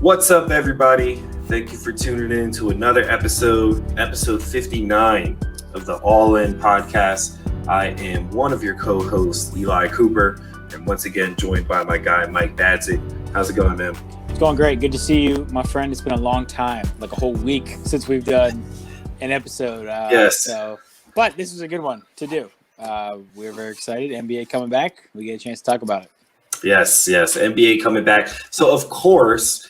What's up, everybody? Thank you for tuning in to another episode 59 of the All In podcast. I am one of your co-hosts, Eli Cooper, and once again joined by my guy, Mike Badzik. How's it going, man? It's going great. Good to see you, my friend. It's been a long time, like a whole week since we've done an episode. Yes. But this is a good one to do. We're very excited. NBA coming back. We get a chance to talk about it. Yes. NBA coming back. So, of course,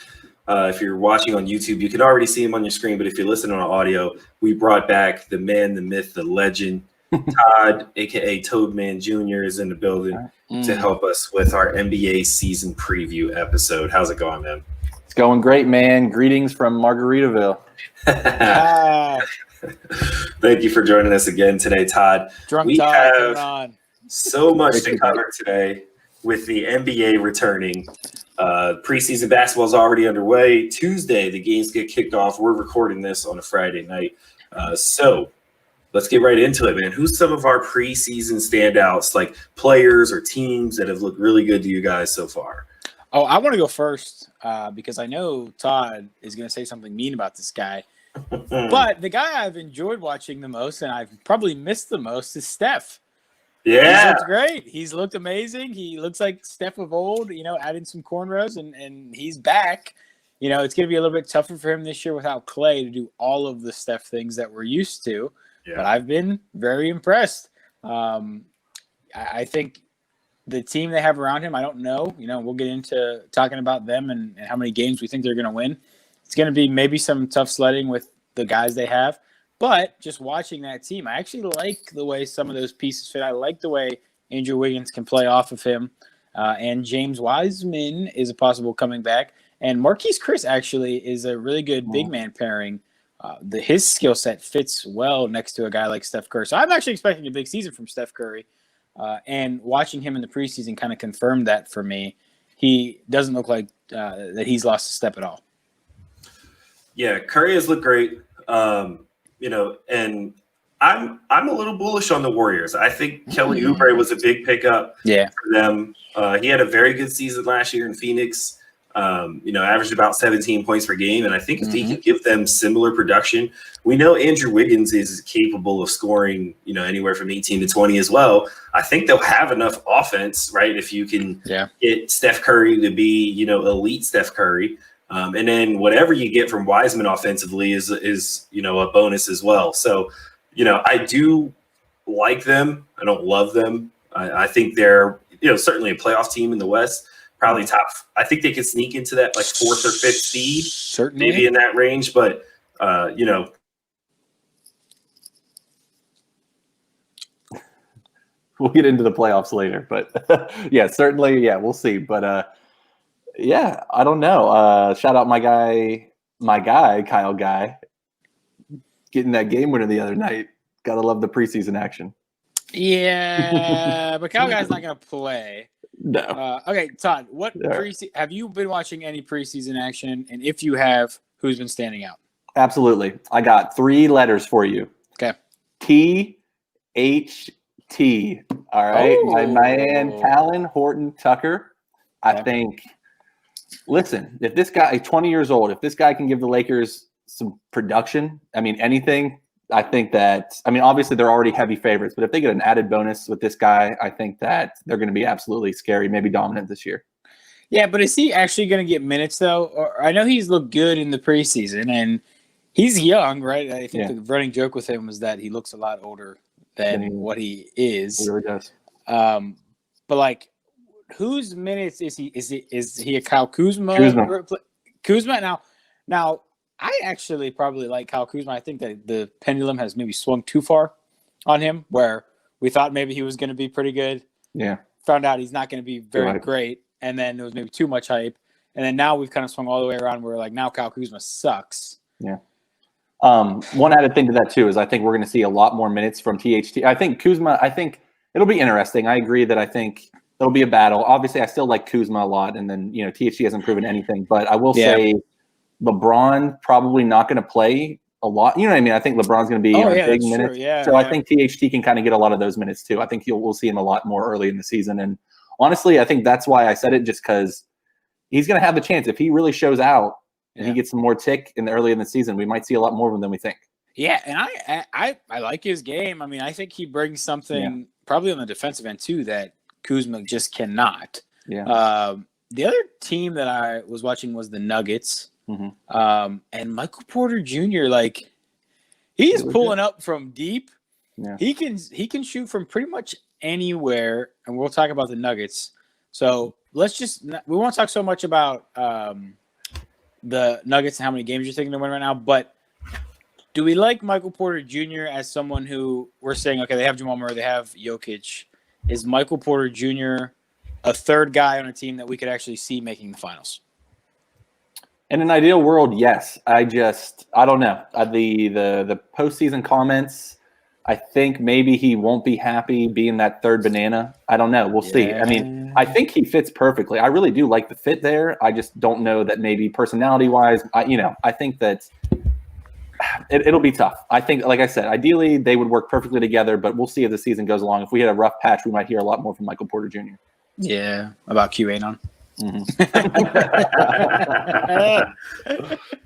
if you're watching on YouTube, you can already see him on your screen. But if you're listening on audio, we brought back the man, the myth, the legend, Todd, a.k.a. Toadman Jr. is in the building to help us with our NBA season preview episode. How's it going, man? It's going great, man. Greetings from Margaritaville. Thank you for joining us again today, Todd. Drunk we Todd, have so much to cover today with the NBA returning. Preseason basketball is already underway. Tuesday, the games get kicked off. We're recording this on a Friday night. So let's get right into it, man. Who's some of our preseason standouts, like players or teams that have looked really good to you guys so far? Oh, I want to go first because I know Todd is going to say something mean about this guy. But the guy I've enjoyed watching the most and I've probably missed the most is Steph. Yeah. He's looked great. He's looked amazing. He looks like Steph of old, adding some cornrows, and he's back. It's going to be a little bit tougher for him this year without Clay to do all of the Steph things that we're used to. Yeah. But I've been very impressed. I think the team they have around him, I don't know. We'll get into talking about them and how many games we think they're going to win. It's going to be maybe some tough sledding with the guys they have. But just watching that team, I actually like the way some of those pieces fit. I like the way Andrew Wiggins can play off of him. And James Wiseman is a possible coming back. And Marquise Chris actually is a really good big man pairing. His skill set fits well next to a guy like Steph Curry. So I'm actually expecting a big season from Steph Curry. And watching him in the preseason kind of confirmed that for me. He doesn't look like that he's lost a step at all. Yeah, Curry has looked great. And I'm a little bullish on the Warriors. I think Kelly Oubre was a big pickup for them. He had a very good season last year in Phoenix. Averaged about 17 points per game. And I think if he could give them similar production, we know Andrew Wiggins is capable of scoring, anywhere from 18 to 20 as well. I think they'll have enough offense, right? If you can get Steph Curry to be, elite Steph Curry. And then whatever you get from Wiseman offensively is a bonus as well. So, I do like them. I don't love them. I think they're, certainly a playoff team in the West. Probably top. I think they could sneak into that like fourth or fifth seed, certainly maybe in that range. But we'll get into the playoffs later. But certainly, we'll see. But I don't know. Shout out my guy, Kyle Guy, getting that game winner the other night. Gotta love the preseason action. Yeah, but Kyle Guy's not gonna play. No. Okay, Todd, have you been watching any preseason action? And if you have, who's been standing out? Absolutely. I got 3 letters for you. Okay. THT. All right. My man, Talon Horton Tucker. I think, listen, if this guy, 20 years old, if this guy can give the Lakers some production, anything, I think that, obviously they're already heavy favorites, but if they get an added bonus with this guy, I think that they're going to be absolutely scary, maybe dominant this year. Yeah, but is he actually going to get minutes, though? Or, I know he's looked good in the preseason, and he's young, right? I think the running joke with him was that he looks a lot older than what he is. He really does. But, whose minutes is he? Is he a Kyle Kuzma? Kuzma. Now, I actually probably like Kyle Kuzma. I think that the pendulum has maybe swung too far on him, where we thought maybe he was going to be pretty good. Yeah. Found out he's not going to be very great, and then there was maybe too much hype. And then now we've kind of swung all the way around where, now Kyle Kuzma sucks. Yeah. One added thing to that, too, is I think we're going to see a lot more minutes from THT. I think Kuzma, it'll be interesting. I agree that I think it'll be a battle. Obviously, I still like Kuzma a lot, and then, THT hasn't proven anything. But I will say LeBron probably not going to play a lot. You know what I mean? I think LeBron's going to be big minutes. I think THT can kind of get a lot of those minutes, too. I think we'll see him a lot more early in the season. And honestly, I think that's why I said it, just because he's going to have the chance if he really shows out and he gets some more tick early in the season. We might see a lot more of him than we think. Yeah, and I like his game. I mean, I think he brings something probably on the defensive end too that Kuzma just cannot. Yeah. The other team that I was watching was the Nuggets, and Michael Porter Jr. Like he's pulling up from deep. Yeah. He can shoot from pretty much anywhere, and we'll talk about the Nuggets. So we won't talk so much about the Nuggets and how many games you're thinking to win right now, but do we like Michael Porter Jr. as someone who we're saying, okay, they have Jamal Murray, they have Jokic. Is Michael Porter Jr. a third guy on a team that we could actually see making the finals? In an ideal world, yes. I don't know. The postseason comments, I think maybe he won't be happy being that third banana. I don't know. We'll see. I mean, I think he fits perfectly. I really do like the fit there. I just don't know that maybe personality-wise, I think that it'll be tough. I think, like I said, ideally they would work perfectly together, but we'll see as the season goes along. If we had a rough patch, we might hear a lot more from Michael Porter Jr. Yeah, about QAnon.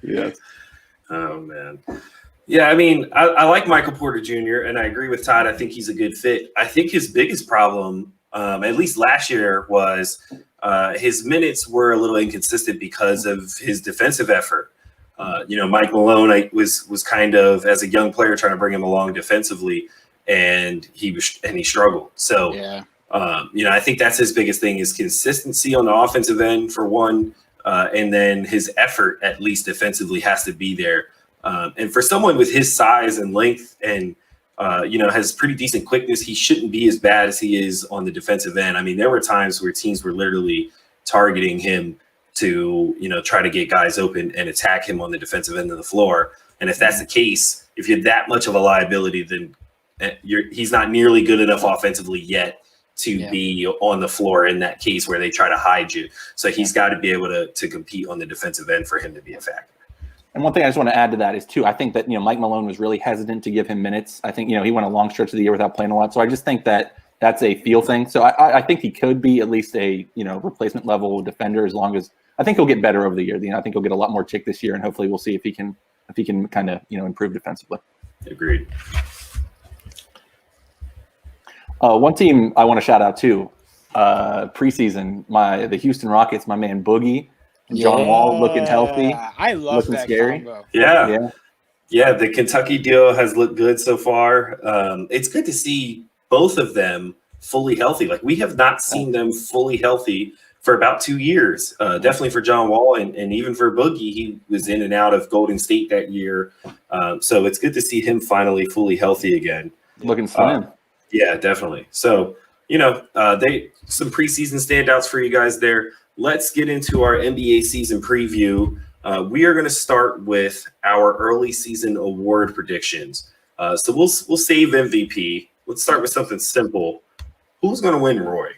Yes. Oh, man. Yeah, I mean, I like Michael Porter Jr., and I agree with Todd. I think he's a good fit. I think his biggest problem, at least last year, was his minutes were a little inconsistent because of his defensive effort. Mike Malone was kind of, as a young player, trying to bring him along defensively, and he struggled. So, I think that's his biggest thing is consistency on the offensive end for one, and then his effort, at least defensively, has to be there. And for someone with his size and length and, has pretty decent quickness, he shouldn't be as bad as he is on the defensive end. I mean, there were times where teams were literally targeting him to, try to get guys open and attack him on the defensive end of the floor. And if that's the case, if you're that much of a liability, then he's not nearly good enough offensively yet to be on the floor in that case where they try to hide you. So he's got to be able to compete on the defensive end for him to be a factor. And one thing I just want to add to that is, too, I think that, Mike Malone was really hesitant to give him minutes. I think, he went a long stretch of the year without playing a lot. So I just think that that's a feel thing. So I think he could be at least a, replacement level defender as long as I think he'll get better over the year. I think he'll get a lot more tick this year, and hopefully we'll see if he can kind of, improve defensively. Agreed. One team I want to shout out too, preseason, the Houston Rockets, my man Boogie. John Wall looking healthy. I love looking that scary. combo. Yeah. The Kentucky deal has looked good so far. It's good to see both of them fully healthy. Like, we have not seen them fully healthy for about 2 years. Definitely for John Wall and even for Boogie. He was in and out of Golden State that year. So it's good to see him finally fully healthy again. Looking slim. Yeah, definitely. So, some preseason standouts for you guys there. Let's get into our NBA season preview. We are going to start with our early season award predictions. So we'll save MVP. Let's start with something simple. Who's going to win Roy?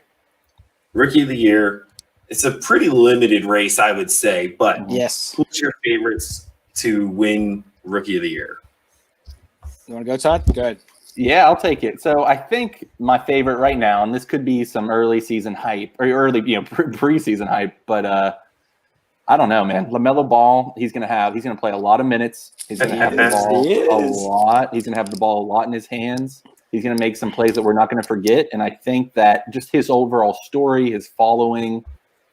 Rookie of the Year. It's a pretty limited race, I would say, but yes. Who's your favorites to win Rookie of the Year? You want to go, Todd? Go ahead. Yeah, I'll take it. So I think my favorite right now, and this could be some early season hype or early, preseason hype, but I don't know, man. LaMelo Ball, he's going to play a lot of minutes. He's going to have the ball a lot. He's going to have the ball a lot in his hands. He's going to make some plays that we're not going to forget. And I think that just his overall story, his following,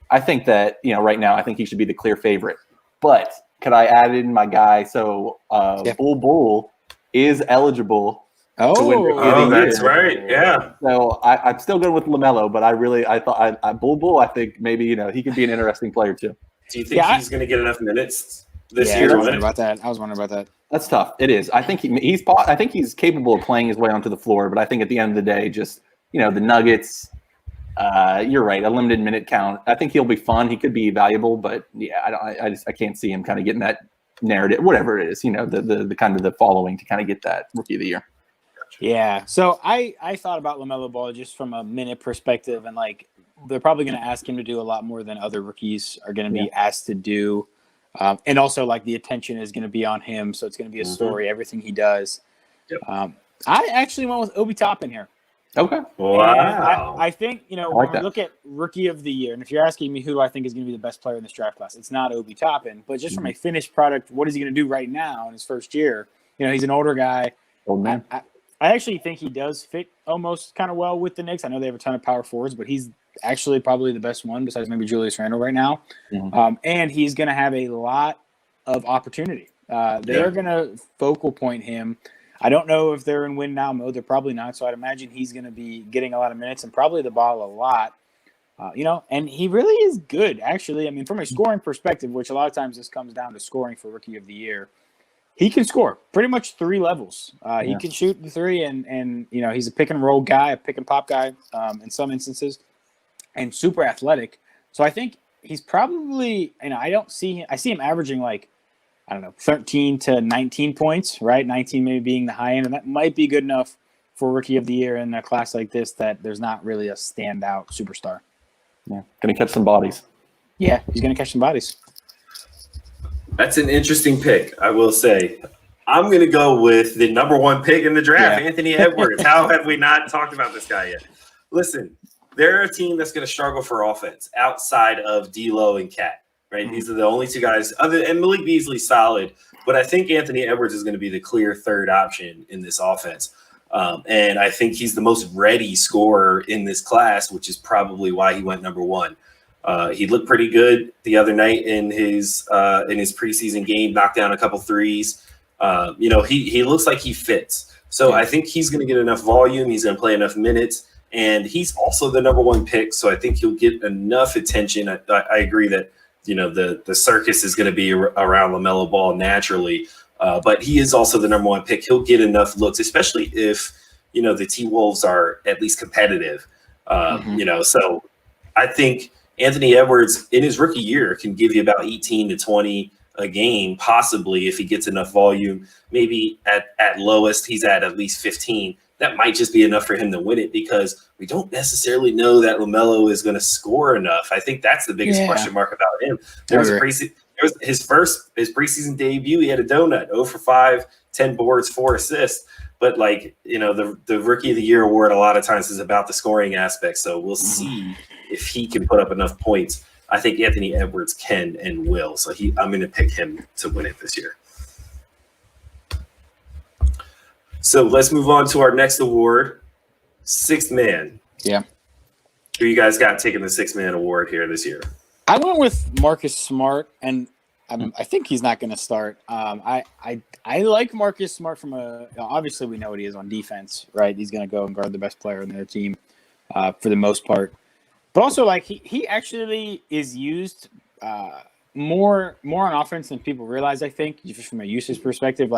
I think that, right now, I think he should be the clear favorite. But could I add in my guy? So Bull is eligible. Oh, that's right. Yeah. So I'm still good with LaMelo, but I thought Bull, I think maybe, he could be an interesting player too. Do you think he's going to get enough minutes this year? I was wondering about that. That's tough. It is. I think he's capable of playing his way onto the floor, but I think at the end of the day, just, the Nuggets, you're right, a limited minute count. I think he'll be fun. He could be valuable, but I can't see him kind of getting that narrative, whatever it is, the kind of the following to kind of get that Rookie of the Year. Yeah. So I thought about LaMelo Ball just from a minute perspective, and like they're probably going to ask him to do a lot more than other rookies are going to be asked to do. And also like the attention is going to be on him. So it's going to be a story, everything he does. Yep. I actually went with Obi Toppin here. Okay. Wow. I think, when we look at Rookie of the Year, and if you're asking me who do I think is going to be the best player in this draft class, it's not Obi Toppin, but just from a finished product, what is he going to do right now in his first year? He's an older guy. Old man. I actually think he does fit almost kind of well with the Knicks. I know they have a ton of power forwards, but he's actually probably the best one besides maybe Julius Randle right now. And he's going to have a lot of opportunity. They're going to focal point him. I don't know if they're in win now mode. They're probably not. So I'd imagine he's going to be getting a lot of minutes and probably the ball a lot. And he really is good, actually. I mean, from a scoring perspective, which a lot of times this comes down to scoring for Rookie of the Year, he can score pretty much 3 levels. He can shoot the 3, and he's a pick and roll guy, a pick and pop guy in some instances, and super athletic. So I think he's probably, I see him averaging 13 to 19 points, right? 19 maybe being the high end, and that might be good enough for Rookie of the Year in a class like this that there's not really a standout superstar. Yeah, going to catch some bodies. Yeah, he's going to catch some bodies. That's an interesting pick, I will say. I'm going to go with the number 1 pick in the draft, Anthony Edwards. How have we not talked about this guy yet? Listen, they're a team that's going to struggle for offense outside of D'Lo and Cat. Right, these are the only 2 guys. And Malik Beasley's solid, but I think Anthony Edwards is going to be the clear 3rd option in this offense. And I think he's the most ready scorer in this class, which is probably why he went number 1. He looked pretty good the other night in his preseason game, knocked down a couple threes. He looks like he fits. So I think he's going to get enough volume. He's going to play enough minutes, and he's also the number 1 pick. So I think he'll get enough attention. I agree that. The circus is going to be around LaMelo Ball naturally, but he is also the number 1 pick. He'll get enough looks, especially if, the T-Wolves are at least competitive. So I think Anthony Edwards in his rookie year can give you about 18 to 20 a game, possibly if he gets enough volume. Maybe at lowest, he's at least 15. That might just be enough for him to win it because we don't necessarily know that LaMelo is going to score enough. I think that's the biggest question mark about him. There was his preseason debut. He had a donut, 0 for 5, 10 boards, 4 assists. But the Rookie of the Year award a lot of times is about the scoring aspect. So we'll see if he can put up enough points. I think Anthony Edwards can and will. So I'm going to pick him to win it this year. So let's move on to our next award, 6th man. Yeah. Who you guys got taking the 6th man award here this year? I went with Marcus Smart, and I think he's not going to start. I like Marcus Smart from obviously we know what he is on defense, right? He's going to go and guard the best player in their team for the most part. But also, he actually is used more on offense than people realize, I think, just from a usage perspective.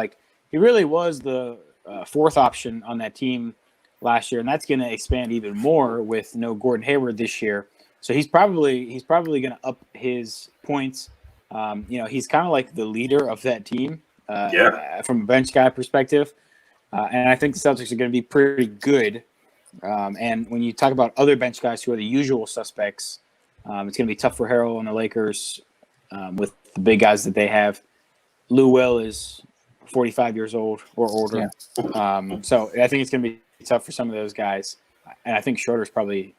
He really was the 4th option on that team last year, and that's going to expand even more with no Gordon Hayward this year. So he's probably going to up his points. He's kind of like the leader of that team from a bench guy perspective, and I think the Celtics are going to be pretty good. And when you talk about other bench guys who are the usual suspects, it's going to be tough for Harrell and the Lakers with the big guys that they have. Lou Will is 45 years old or older. Yeah. So I think it's going to be tough for some of those guys. And I think Schroeder's probably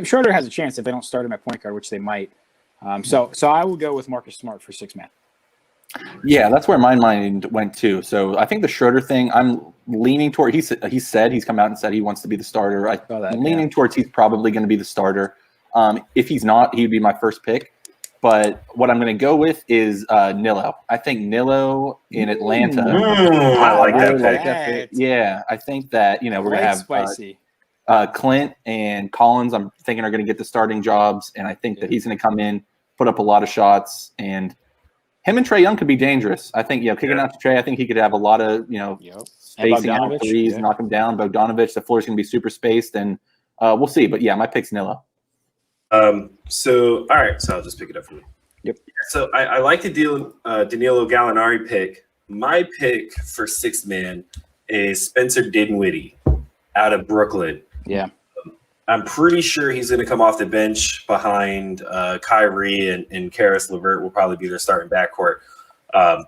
Schroeder has a chance if they don't start him at point guard, which they might. So I would go with Marcus Smart for 6 man. Yeah, that's where my mind went to. So I think the Schroeder thing, I'm leaning toward. He said he's come out and said he wants to be the starter. I'm leaning towards he's probably going to be the starter. If he's not, he'd be my first pick. But what I'm going to go with is Nilo. I think Nilo in Atlanta. I like that pick. Yeah, I think that we're going to have spicy. Clint and Collins. I'm thinking are going to get the starting jobs, and I think that he's going to come in, put up a lot of shots, and him and Trae Young could be dangerous. I think kicking out to Trae, I think he could have a lot of spacing out threes, knock him down. Bogdanovic, the floor's going to be super spaced, and we'll see. But yeah, my pick's Nilo. So all right, so I'll just pick it up for me. Yep. So I like the Danilo Gallinari pick. My pick for 6th man is Spencer Dinwiddie out of Brooklyn. Yeah. I'm pretty sure he's going to come off the bench behind Kyrie and Karis LeVert will probably be their starting backcourt.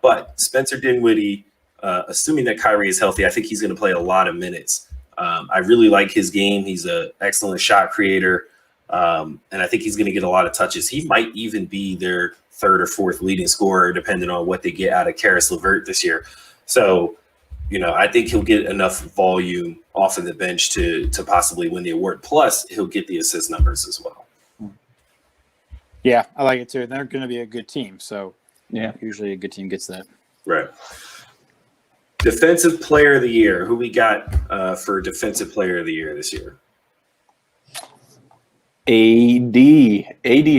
But Spencer Dinwiddie, assuming that Kyrie is healthy, I think he's going to play a lot of minutes. I really like his game. He's an excellent shot creator. And I think he's going to get a lot of touches. He might even be their third or fourth leading scorer, depending on what they get out of Karis LeVert this year. So, I think he'll get enough volume off of the bench to possibly win the award. Plus, he'll get the assist numbers as well. Yeah, I like it too. They're going to be a good team. So, yeah, usually a good team gets that. Right. Defensive Player of the Year. Who we got for Defensive Player of the Year this year? AD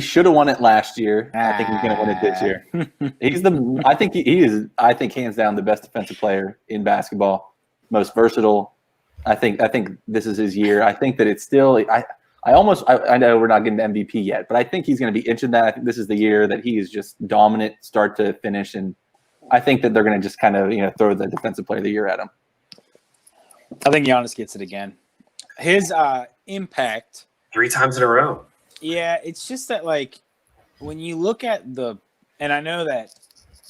should have won it last year. I think he's going to win it this year. I think hands down the best defensive player in basketball, most versatile. I think this is his year. I think that it's still. I know we're not getting to MVP yet, but I think he's going to be inching that. I think this is the year that he is just dominant, start to finish, and I think that they're going to just kind of throw the Defensive Player of the Year at him. I think Giannis gets it again. His impact 3 times in a row. Yeah, it's just that when you look at and I know that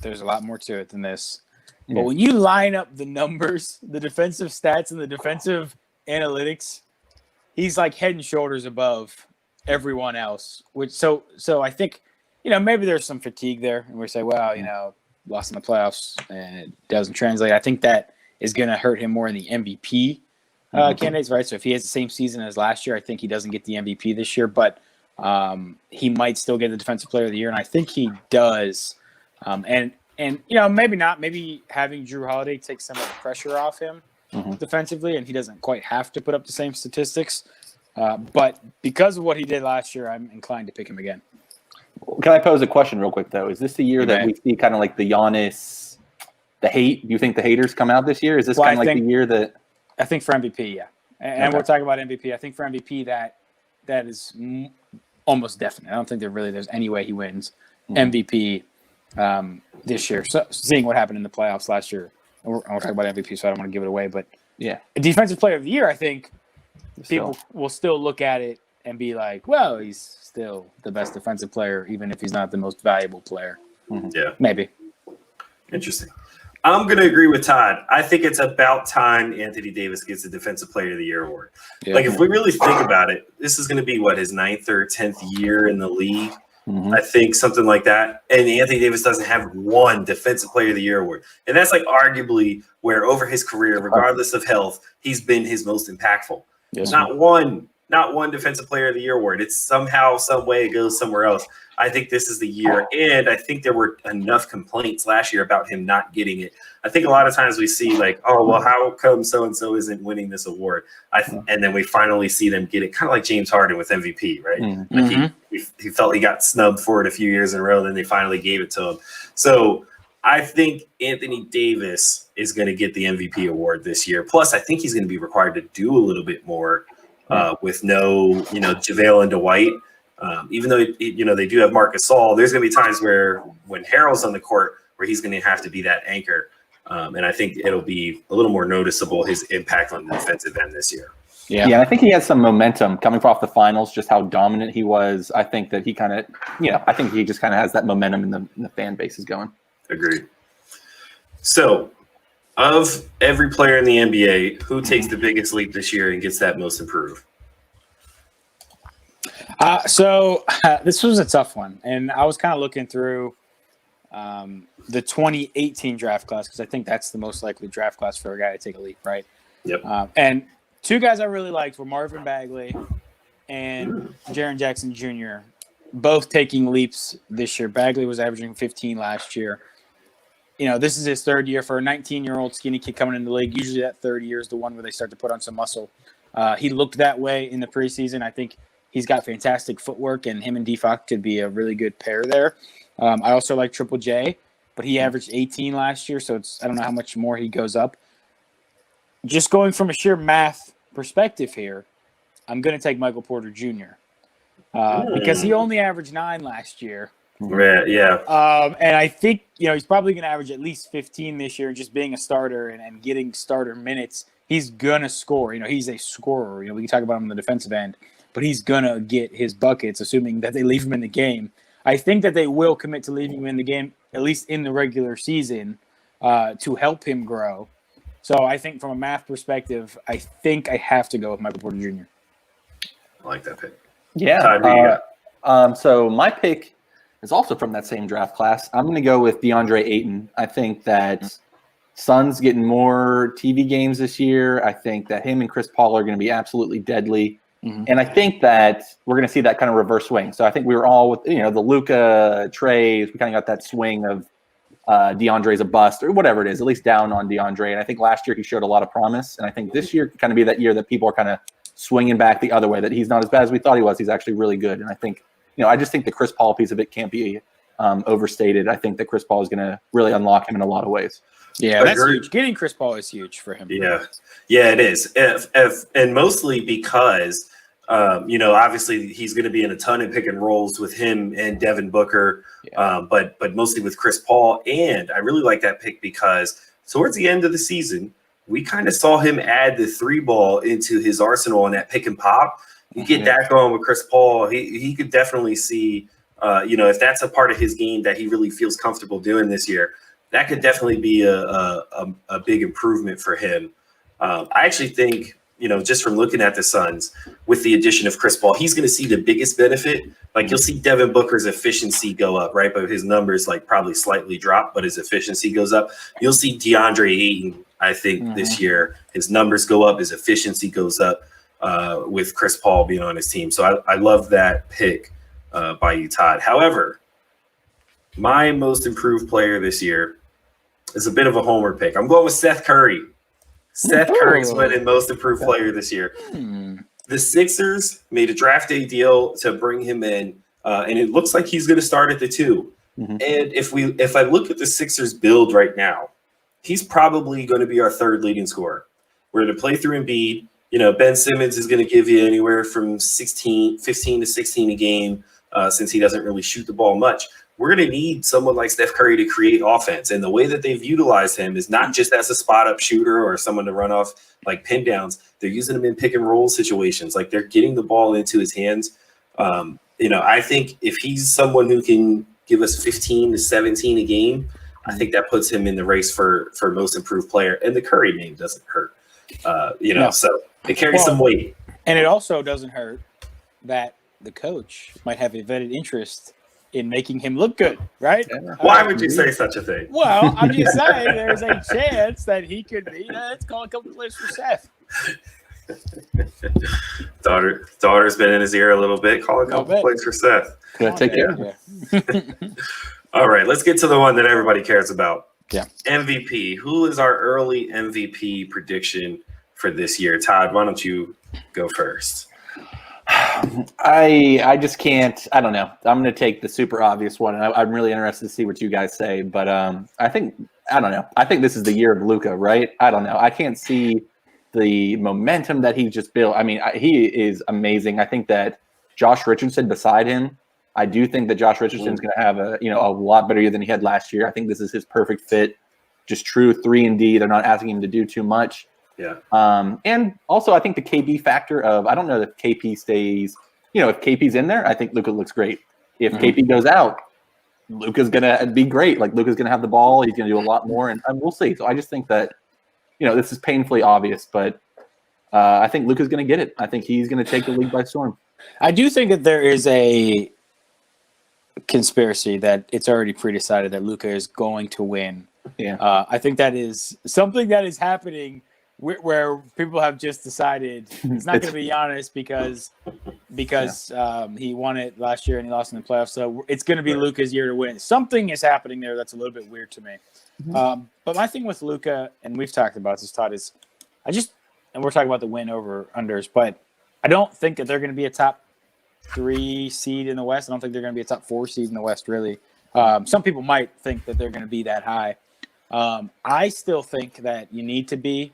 there's a lot more to it than this, but when you line up the numbers, the defensive stats and the defensive analytics, he's like head and shoulders above everyone else. So I think maybe there's some fatigue there, and we say, well, lost in the playoffs and it doesn't translate. I think that is going to hurt him more in the MVP candidates, right? So if he has the same season as last year, I think he doesn't get the MVP this year, but he might still get the Defensive Player of the Year, and I think he does. And maybe not. Maybe having Drew Holiday take some of the pressure off him defensively, and he doesn't quite have to put up the same statistics. But because of what he did last year, I'm inclined to pick him again. Can I pose a question real quick, though? Is this the year that we see kind of like the Giannis, the hate? Do you think the haters come out this year? Is this kind of like the year that – I think for MVP, yeah. And we're talking about MVP. I think for MVP that is almost definite. I don't think there's any way he wins MVP this year. So seeing what happened in the playoffs last year, and we're talking about MVP, so I don't want to give it away. But Defensive Player of the Year, I think people will still look at it and be like, well, he's still the best defensive player, even if he's not the most valuable player. Yeah. Maybe. Interesting. I'm going to agree with Todd. I think it's about time Anthony Davis gets the Defensive Player of the Year award. Yeah. If we really think about it, this is going to be his 9th or 10th year in the league. I think something like that. And Anthony Davis doesn't have one Defensive Player of the Year award. And that's arguably where over his career, regardless of health, he's been his most impactful. Yes. Not one Defensive Player of the Year award. It's somehow, some way it goes somewhere else. I think this is the year. And I think there were enough complaints last year about him not getting it. I think a lot of times we see how come so-and-so isn't winning this award? And then we finally see them get it, kind of like James Harden with MVP, right? He felt he got snubbed for it a few years in a row, then they finally gave it to him. So I think Anthony Davis is going to get the MVP award this year. Plus, I think he's going to be required to do a little bit more with no, JaVale and Dwight. Even though, they do have Marc Gasol, there's going to be times when Harrell's on the court where he's going to have to be that anchor. And I think it'll be a little more noticeable, his impact on the defensive end this year. Yeah, I think he has some momentum coming off the finals, just how dominant he was. I think that he kind of, I think he just kind of has that momentum and the fan base is going. Agreed. So, of every player in the NBA, who takes the biggest leap this year and gets that most improved? This was a tough one, and I was kind of looking through the 2018 draft class because I think that's the most likely draft class for a guy to take a leap, right? Yep. And 2 guys I really liked were Marvin Bagley and Jaren Jackson Jr., both taking leaps this year. Bagley was averaging 15 last year. This is his 3rd year for a 19-year-old skinny kid coming into the league. Usually that 3rd year is the one where they start to put on some muscle. He looked that way in the preseason. I think he's got fantastic footwork, and him and D-Fox could be a really good pair there. I also like Triple J, but he averaged 18 last year, so I don't know how much more he goes up. Just going from a sheer math perspective here, I'm going to take Michael Porter Jr. Because he only averaged 9 last year. Yeah. And I think, he's probably going to average at least 15 this year, just being a starter and getting starter minutes. He's going to score. He's a scorer. We can talk about him on the defensive end, but he's going to get his buckets, assuming that they leave him in the game. I think that they will commit to leaving him in the game, at least in the regular season, to help him grow. So I think from a math perspective, I think I have to go with Michael Porter Jr. I like that pick. Yeah. So my pick is also from that same draft class. I'm going to go with DeAndre Ayton. I think that Suns getting more TV games this year. I think that him and Chris Paul are going to be absolutely deadly. Mm-hmm. And I think that we're going to see that kind of reverse swing. So I think we were all with, the Luka trades. We kind of got that swing of DeAndre's a bust or whatever it is, at least down on DeAndre. And I think last year he showed a lot of promise. And I think this year could kind of be that year that people are kind of swinging back the other way, that he's not as bad as we thought he was. He's actually really good. And I think, I just think the Chris Paul piece of it can't be overstated. I think that Chris Paul is going to really unlock him in a lot of ways. Yeah, that's huge. Getting Chris Paul is huge for him. Yeah, it is. And mostly because, obviously he's going to be in a ton of pick and rolls with him and Devin Booker, but mostly with Chris Paul. And I really like that pick because towards the end of the season, we kind of saw him add the 3-ball into his arsenal on that pick and pop. You get that going with Chris Paul. He could definitely see, if that's a part of his game that he really feels comfortable doing this year, that could definitely be a big improvement for him. I actually think, just from looking at the Suns with the addition of Chris Paul, he's going to see the biggest benefit. Like you'll see Devin Booker's efficiency go up, right? But his numbers probably slightly drop, but his efficiency goes up. You'll see DeAndre Ayton, I think this year, his numbers go up, his efficiency goes up with Chris Paul being on his team. So I love that pick by you, Todd. However, my most improved player this year is a bit of a homer pick. I'm going with Seth Curry. Seth Curry's winning most improved player this year. The Sixers made a draft day deal to bring him in, and it looks like he's going to start at the 2. And if I look at the Sixers build right now, he's probably going to be our 3rd leading scorer. We're going to play through Embiid. Ben Simmons is going to give you anywhere from 15 to 16 a game since he doesn't really shoot the ball much. We're going to need someone like Steph Curry to create offense. And the way that they've utilized him is not just as a spot-up shooter or someone to run off like pin downs. They're using him in pick-and-roll situations. Like they're getting the ball into his hands. I think if he's someone who can give us 15 to 17 a game, I think that puts him in the race for most improved player. And the Curry name doesn't hurt, so it carries some weight. And it also doesn't hurt that the coach might have a vetted interest in making him look good, right? Why would you say such a thing? Well, I'm just saying there's a chance that he could be. Let's call a couple plays for Seth. Daughter's been in his ear a little bit. Call a couple plays for Seth. Take care. All right, let's get to the one that everybody cares about. Yeah. MVP. Who is our early MVP prediction for this year? Todd, why don't you go first? I just can't. I don't know. I'm going to take the super obvious one, and I'm really interested to see what you guys say. But I don't know. I think this is the year of Luka, right? I don't know. I can't see the momentum that he just built. I mean, he is amazing. I think that Josh Richardson beside him, I do think that Josh Richardson is going to have a lot better year than he had last year. I think this is his perfect fit. Just true 3-and-D. They're not asking him to do too much. Yeah. And also I think the KP factor of, I don't know if KP stays, if KP's in there, I think Luka looks great. If KP goes out, Luka's going to be great. Like Luka's going to have the ball. He's going to do a lot more and we'll see. So I just think that, this is painfully obvious, but I think Luka's going to get it. I think he's going to take the league by storm. I do think that there is a conspiracy that it's already pre-decided that Luka is going to win. Yeah. I think that is something that is happening where people have just decided it's not going to be Giannis because he won it last year and he lost in the playoffs. So it's going to be Luka's year to win. Something is happening there that's a little bit weird to me. But my thing with Luka, and we've talked about this, Todd, is and we're talking about the win over unders, but I don't think that they're going to be a top 3 seed in the West. I don't think they're going to be a top 4 seed in the West, really. Some people might think that they're going to be that high. I still think that you need to be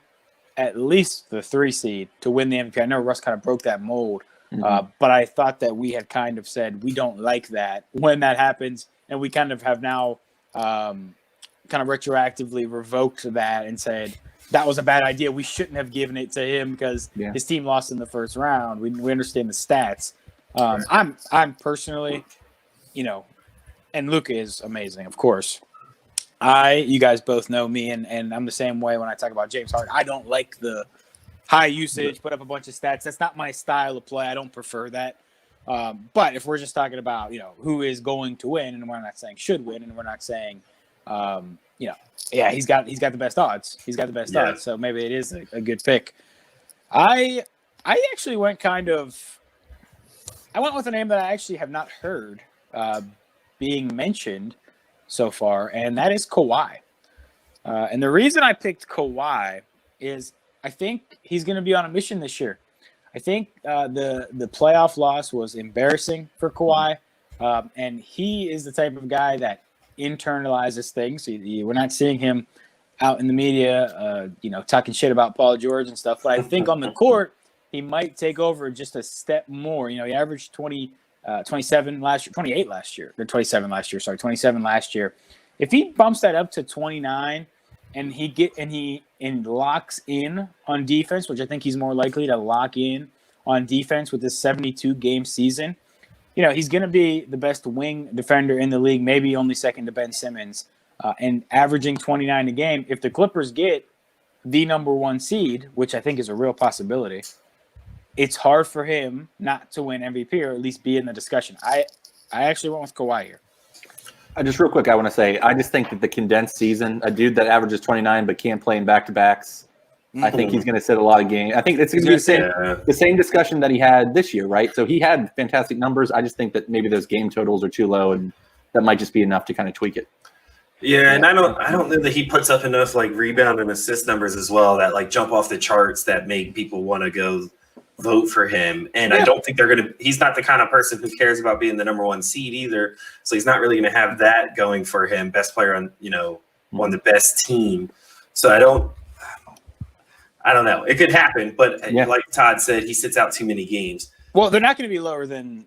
at least the 3 seed to win the MVP. I know Russ kind of broke that mold, but I thought that we had kind of said we don't like that when that happens, and we kind of have now kind of retroactively revoked that and said that was a bad idea. We shouldn't have given it to him because his team lost in the first round. We understand the stats. I'm personally, and Luka is amazing, of course. You guys both know me, and I'm the same way when I talk about James Harden. I don't like the high usage, put up a bunch of stats. That's not my style of play. I don't prefer that. But if we're just talking about, who is going to win, and we're not saying should win, and we're not saying, he's got the best odds. He's got the best odds. So maybe it is a good pick. I actually went I went with a name that I actually have not heard being mentioned so far, and that is Kawhi. And the reason I picked Kawhi is I think he's going to be on a mission this year. I think the playoff loss was embarrassing for Kawhi, and he is the type of guy that internalizes things. We're not seeing him out in the media, talking shit about Paul George and stuff. But I think on the court, he might take over just a step more. He averaged 27 last year, 28 last year, or 27 last year. Sorry, 27 last year. If he bumps that up to 29, and he locks in on defense, which I think he's more likely to lock in on defense with this 72-game season, he's going to be the best wing defender in the league, maybe only second to Ben Simmons, and averaging 29 a game. If the Clippers get the number 1 seed, which I think is a real possibility, it's hard for him not to win MVP or at least be in the discussion. I actually went with Kawhi here. Just real quick, I want to say, I just think that the condensed season, a dude that averages 29 but can't play in back-to-backs, I think he's going to sit a lot of games. I think it's going to be the same discussion that he had this year, right? So he had fantastic numbers. I just think that maybe those game totals are too low, and that might just be enough to kind of tweak it. Yeah, and I don't know that he puts up enough rebound and assist numbers as well that jump off the charts that make people want to go vote for him. And I don't think he's not the kind of person who cares about being the number 1 seed either. So he's not really going to have that going for him. Best player on the best team. So I don't know. It could happen, but like Todd said, he sits out too many games. Well, they're not going to be lower than,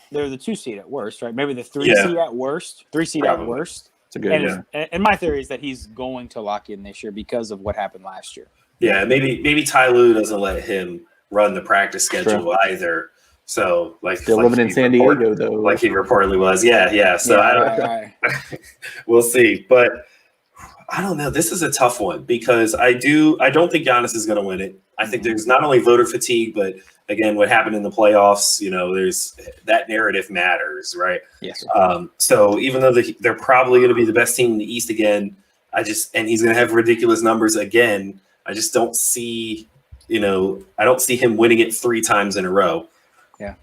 they're the 2 seed at worst, right? Maybe the 3 seed at worst. 3 seed at worst. It's a good and my theory is that he's going to lock in this year because of what happened last year. Yeah, maybe Ty Lue doesn't let him run the practice schedule either. So still living in San Diego though, like he reportedly was. Yeah. So I don't. We'll see, but I don't know. This is a tough one because I don't think Giannis is going to win it. I think there's not only voter fatigue, but again, what happened in the playoffs. There's that narrative matters, right? Yes. So even though they're probably going to be the best team in the East again, and he's going to have ridiculous numbers again. I just don't see, I don't see him winning it 3 times in a row. Yeah.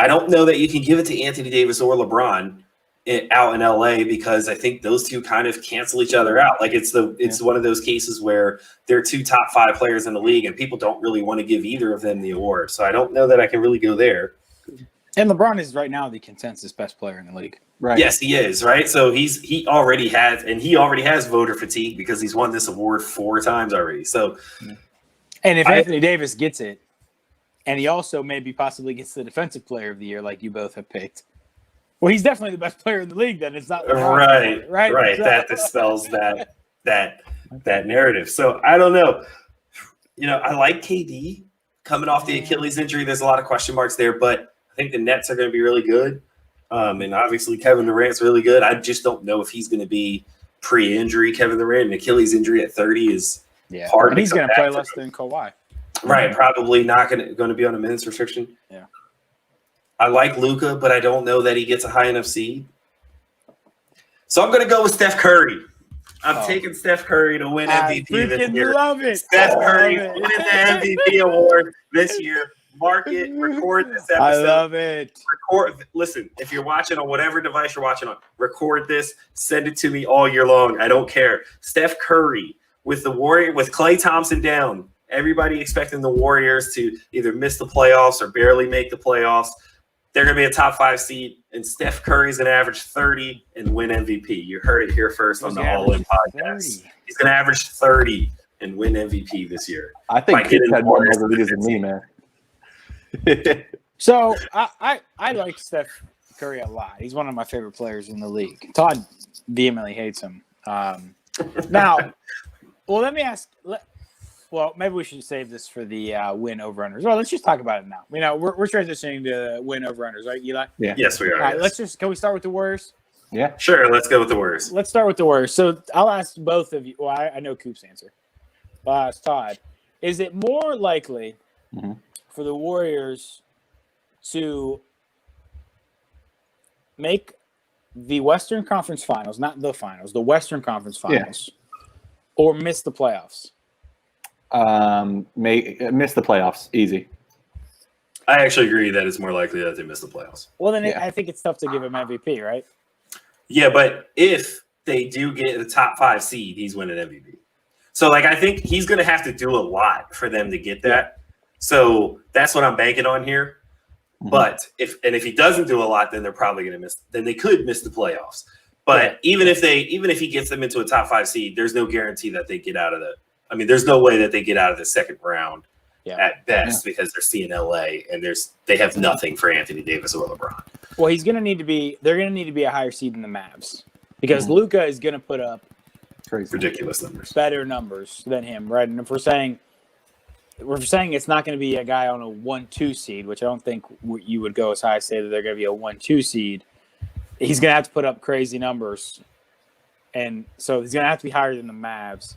I don't know that you can give it to Anthony Davis or LeBron out in LA because I think those two kind of cancel each other out. It's one of those cases where they're 2 top 5 players in the league and people don't really want to give either of them the award. So I don't know that I can really go there. And LeBron is right now the consensus best player in the league. Right. Yes, he is, right? So he already has voter fatigue because he's won this award 4 times already. So, and if Anthony Davis gets it, and he also maybe possibly gets the defensive player of the year like you both have picked, well, he's definitely the best player in the league then. It's not LeBron, right. So, that dispels that narrative. So I don't know. I like KD coming off the Achilles injury. There's a lot of question marks there, but I think the Nets are going to be really good. And obviously Kevin Durant's really good. I just don't know if he's going to be pre-injury Kevin Durant. An Achilles injury at 30 is hard. And he's going to play less than Kawhi. Right, probably not going to be on a minutes restriction. Yeah. I like Luka, but I don't know that he gets a high enough seed. So I'm going to go with Steph Curry. I'm taking Steph Curry to win MVP this year. Love it. Steph Curry winning the MVP award this year. Mark it, record this episode. I love it. Listen, if you're watching on whatever device you're watching on, record this, send it to me all year long. I don't care. Steph Curry with with Klay Thompson down. Everybody expecting the Warriors to either miss the playoffs or barely make the playoffs. They're going to be a top 5 seed, and Steph Curry's going to average 30 and win MVP. You heard it here first on the All In podcast. 30. He's going to average 30 and win MVP this year. I think he's had more margaritas than me, man. So I like Steph Curry a lot. He's one of my favorite players in the league. Todd vehemently hates him. Now, well, let me ask. Well, maybe we should save this for the win over unders. Well, let's just talk about it now. We're transitioning to win over unders, right, Eli? Yeah. Yes, we are. All right, can we start with the Warriors? Yeah. Sure, let's go with the Warriors. Let's start with the Warriors. So I'll ask both of you. Well, I know Coop's answer. I'll ask Todd. Is it more likely for the Warriors to make the Western Conference Finals, not the finals, the Western Conference Finals, or miss the playoffs? Miss the playoffs. Easy. I actually agree that it's more likely that they miss the playoffs. Well, then I think it's tough to give him MVP, right? Yeah, but if they do get the top 5 seed, he's winning MVP. So, like, I think he's going to have to do a lot for them to get that. So that's what I'm banking on here. But if he doesn't do a lot, then they're probably going to miss. Then they could miss the playoffs. But even if he gets them into a top 5 seed, there's no guarantee that they get out of the. I mean, there's no way that they get out of the second round at best because they're seeing LA and they have nothing for Anthony Davis or LeBron. Well, he's going to need to be. They're going to need to be a higher seed than the Mavs because Luka is going to put up ridiculous numbers, better numbers than him, right? And if we're saying it's not going to be a guy on a 1-2 seed, which I don't think you would go as high as say that they're going to be a 1-2 seed. He's going to have to put up crazy numbers, and so he's going to have to be higher than the Mavs.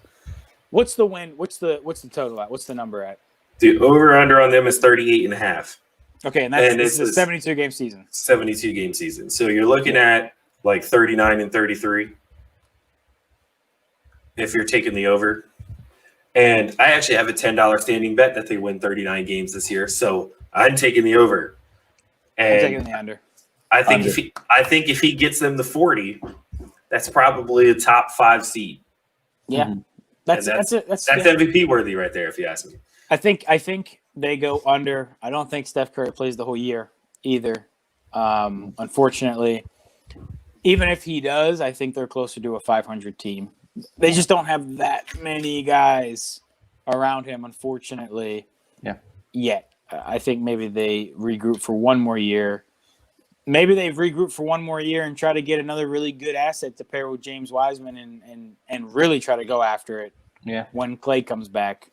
What's the win? What's the total at? What's the number at? The over/under on them is 38.5. Okay, and this is a 72-game season. 72-game season. So you're looking at like 39 and 33 if you're taking the over. And I actually have a $10 standing bet that they win 39 games this year. So I'm taking the over. And I'm taking the under. I think if he gets them to 40, that's probably a top 5 seed. Yeah. That's MVP worthy right there, if you ask me. I think they go under. I don't think Steph Curry plays the whole year either. Unfortunately, even if he does, I think they're closer to a 500 team. They just don't have that many guys around him, unfortunately. Yeah. Yet. I think maybe they regroup for one more year. Maybe they've regrouped for one more year and try to get another really good asset to pair with James Wiseman and really try to go after it when Clay comes back.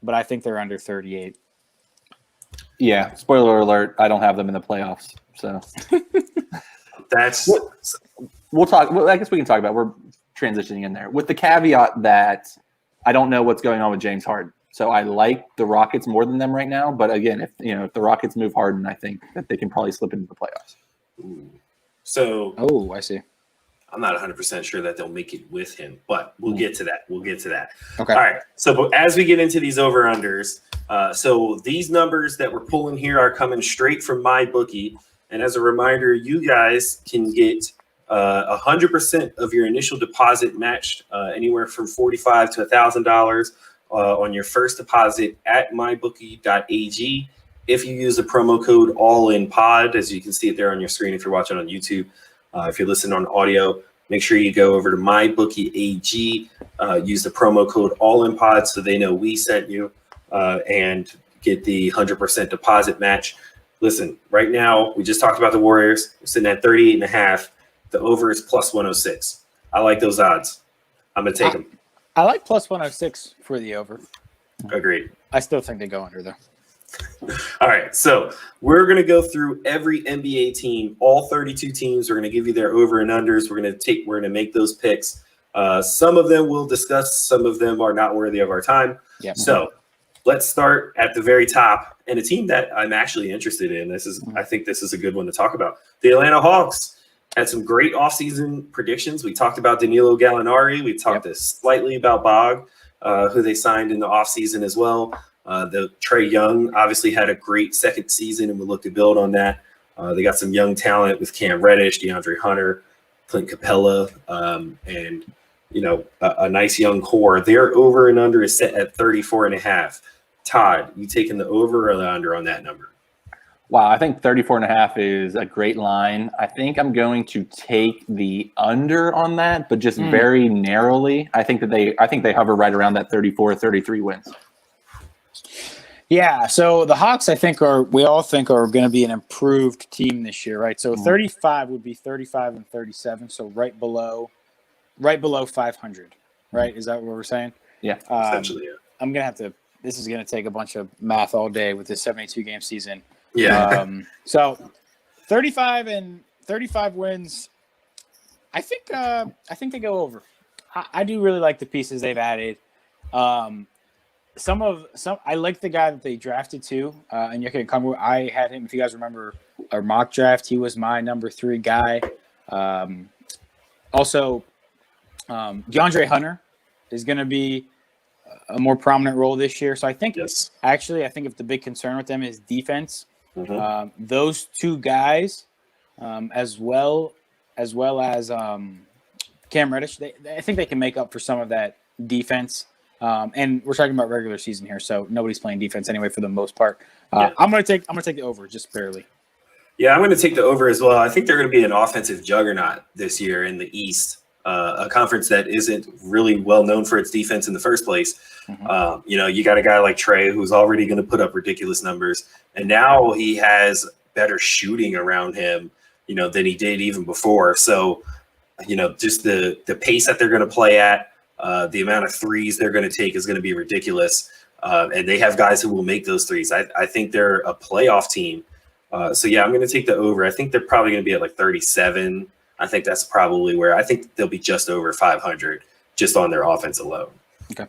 But I think they're under 38. Yeah. Spoiler alert, I don't have them in the playoffs. So we'll talk. Well, I guess we can talk about we're transitioning in there with the caveat that I don't know what's going on with James Harden. So I like the Rockets more than them right now. But again, if the Rockets move Harden, I think that they can probably slip into the playoffs. So I see. I'm not 100% sure that they'll make it with him, but we'll get to that. Okay. All right. So as we get into these over-unders, so these numbers that we're pulling here are coming straight from MyBookie. And as a reminder, you guys can get 100% of your initial deposit matched anywhere from $45 to $1,000 on your first deposit at mybookie.ag. If you use the promo code ALLINPOD, as you can see it there on your screen if you're watching on YouTube. If you're listening on audio, make sure you go over to MyBookieAG, use the promo code ALLINPOD so they know we sent you, and get the 100% deposit match. Listen, right now, we just talked about the Warriors. We're sitting at 38.5. The over is plus 106. I like those odds. I'm going to take them. I like plus 106 for the over. Agreed. I still think they go under, though. All right, so we're going to go through every NBA team, all 32 teams. We're going to give you their over and unders. We're going to make those picks. Some of them we'll discuss. Some of them are not worthy of our time. Yep. So let's start at the very top, and a team that I'm actually interested in. I think this is a good one to talk about. The Atlanta Hawks had some great offseason predictions. We talked about Danilo Gallinari. We talked slightly about Bog, who they signed in the offseason as well. The Trae Young obviously had a great second season, and we'll look to build on that. They got some young talent with Cam Reddish, DeAndre Hunter, Clint Capella, and a nice young core. Their over and under is set at 34.5. Todd, you taking the over or the under on that number? Wow, I think 34.5 is a great line. I think I'm going to take the under on that, but just very narrowly. I think they hover right around that 34, 33 wins. Yeah, so the Hawks, we all think are going to be an improved team this year, right? So 35 would be 35 and 37, so right below 500, right? Is that what we're saying? Yeah, essentially. Yeah. I'm gonna have to. This is gonna take a bunch of math all day with this 72-game season. Yeah. So 35 wins. I think they go over. I do really like the pieces they've added. Some I like the guy that they drafted too, and Onyeka Okongwu. I had him. If you guys remember our mock draft, he was my number 3 guy. Also, DeAndre Hunter is going to be a more prominent role this year. So I think, actually, if the big concern with them is defense, those 2 guys, as well as Cam Reddish, I think they can make up for some of that defense. And we're talking about regular season here, so nobody's playing defense anyway for the most part. I'm gonna take the over just barely. Yeah, I'm going to take the over as well. I think they're going to be an offensive juggernaut this year in the East, a conference that isn't really well known for its defense in the first place. You got a guy like Trey who's already going to put up ridiculous numbers, and now he has better shooting around him, than he did even before. So, just the pace that they're going to play at, the amount of threes they're going to take is going to be ridiculous. And they have guys who will make those threes. I think they're a playoff team. I'm going to take the over. I think they're probably going to be at like 37. I think that's probably where I think they'll be just over 500 just on their offense alone. Okay.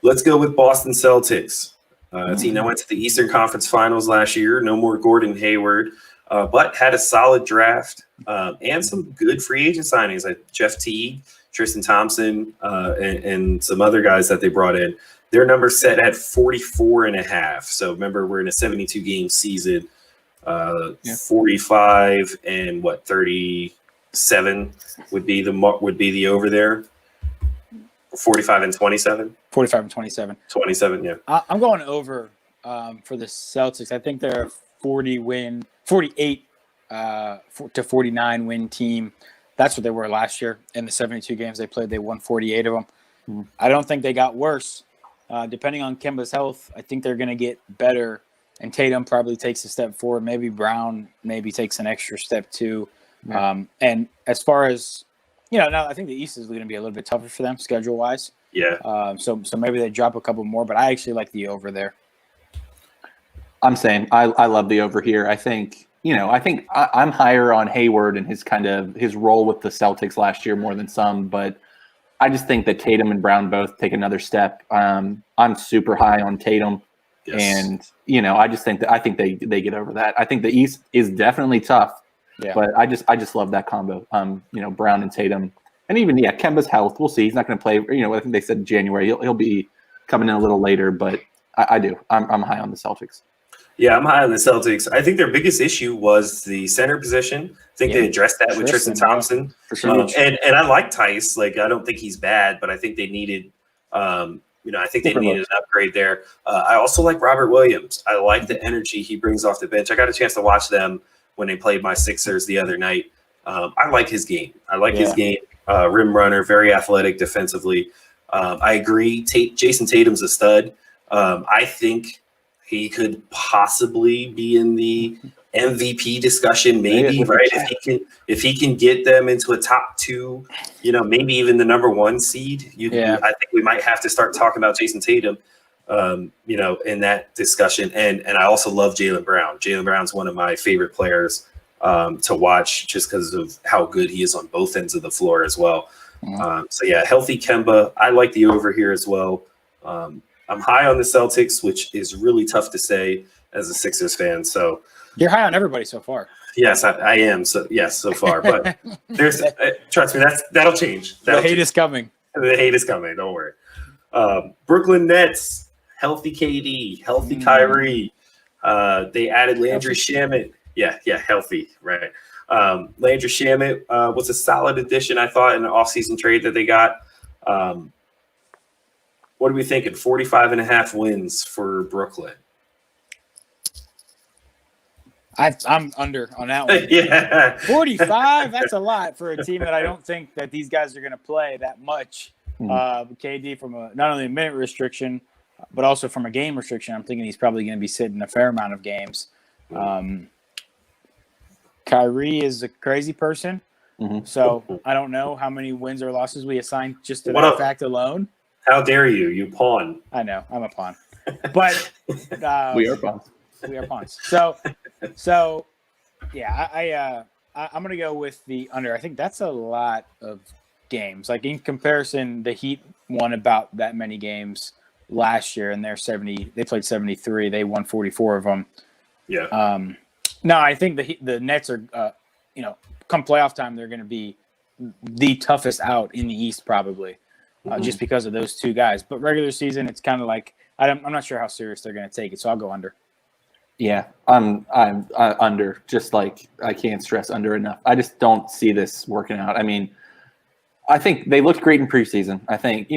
Let's go with Boston Celtics. A team that went to the Eastern Conference Finals last year. No more Gordon Hayward, but had a solid draft and some good free agent signings like Jeff Teague, Tristan Thompson, and some other guys that they brought in. Their number set at 44.5. So remember, we're in a 72-game season. 45 and 37 would be the over there. 45 and 27. 45 and 27. 27, yeah. I'm going over for the Celtics. I think they're a 48 to 49 win team. That's what they were last year. In the 72 games they played, they won 48 of them. I don't think they got worse. Depending on Kemba's health, I think they're going to get better. And Tatum probably takes a step forward. Maybe Brown takes an extra step too. Yeah. And as far as, now I think the East is going to be a little bit tougher for them schedule-wise. Yeah. So maybe they drop a couple more, but I actually like the over there. I'm saying I love the over here. I think I'm higher on Hayward and his role with the Celtics last year more than some, but I just think that Tatum and Brown both take another step. I'm super high on Tatum, and I think they get over that. I think the East is definitely tough, but I just love that combo. Brown and Tatum, and even Kemba's health. We'll see. He's not going to play. I think they said in January he'll be coming in a little later, but I do. I'm high on the Celtics. Yeah, I'm high on the Celtics. I think their biggest issue was the center position. I think they addressed that with Tristan Thompson. For sure. And I like Tice. Like, I don't think he's bad, but I think they needed, I think they needed an upgrade there. I also like Robert Williams. I like the energy he brings off the bench. I got a chance to watch them when they played my Sixers the other night. I like his game. His game. Rim runner, very athletic defensively. I agree. Jason Tatum's a stud. I think he could possibly be in the MVP discussion, maybe, right? If he can get them into a top 2, maybe even the number 1 seed. I think we might have to start talking about Jason Tatum, in that discussion. And I also love Jaylen Brown. Jaylen Brown's one of my favorite players to watch just because of how good he is on both ends of the floor as well. Healthy Kemba. I like the over here as well. I'm high on the Celtics, which is really tough to say as a Sixers fan. So you're high on everybody so far. Yes, I am. So yes, so far, but there's trust me, that'll change. The hate is coming. The hate is coming. Don't worry. Brooklyn Nets, healthy KD, healthy Kyrie. They added Landry Shamet. Yeah, healthy, right? Landry Shamet was a solid addition, I thought, in the offseason trade that they got. What are we thinking? 45.5 wins for Brooklyn. I'm under on that one. Yeah. 45, that's a lot for a team that I don't think that these guys are going to play that much. KD from not only a minute restriction, but also from a game restriction. I'm thinking he's probably going to be sitting a fair amount of games. Kyrie is a crazy person. So I don't know how many wins or losses we assign just to that fact alone. How dare you? You pawn. I know. I'm a pawn. But we are pawns. We are pawns. So yeah, I'm going to go with the under. I think that's a lot of games. Like in comparison, the Heat won about that many games last year, and they played 73. They won 44 of them. Yeah. No, I think the Nets are, come playoff time, they're going to be the toughest out in the East probably, just because of those two guys. But regular season, it's kind of like I'm not sure how serious they're going to take it, so I'll go under. Yeah, I'm under. Just like I can't stress under enough. I just don't see this working out. I mean, I think they looked great in preseason. I think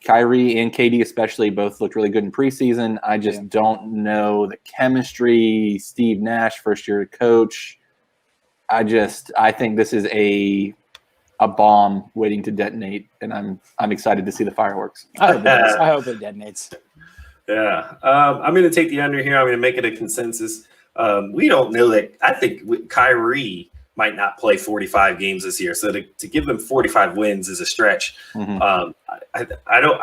Kyrie and KD especially both looked really good in preseason. I just don't know the chemistry. Steve Nash, first year coach. I think this is a bomb waiting to detonate, and I'm excited to see the fireworks. I hope it detonates. Yeah, I'm going to take the under here. I'm going to make it a consensus. We don't know that. I think Kyrie might not play 45 games this year, so to give them 45 wins is a stretch. I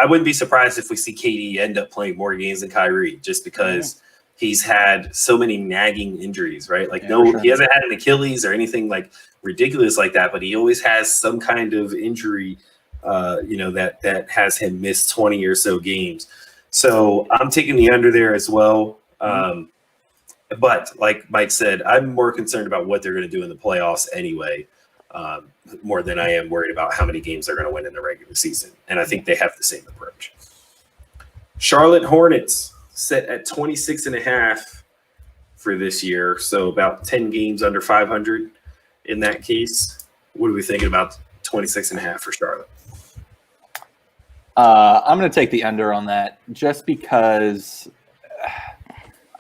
wouldn't be surprised if we see KD end up playing more games than Kyrie, just because he's had so many nagging injuries, right? Like he hasn't had an Achilles or anything like ridiculous like that, but he always has some kind of injury, that has him miss 20 or so games. So I'm taking the under there as well. But like Mike said, I'm more concerned about what they're going to do in the playoffs anyway, more than I am worried about how many games they're going to win in the regular season. And I think they have the same approach. Charlotte Hornets set at 26.5 for this year. So about 10 games under 500 in that case. What are we thinking about 26.5 for Charlotte? I'm going to take the under on that just because,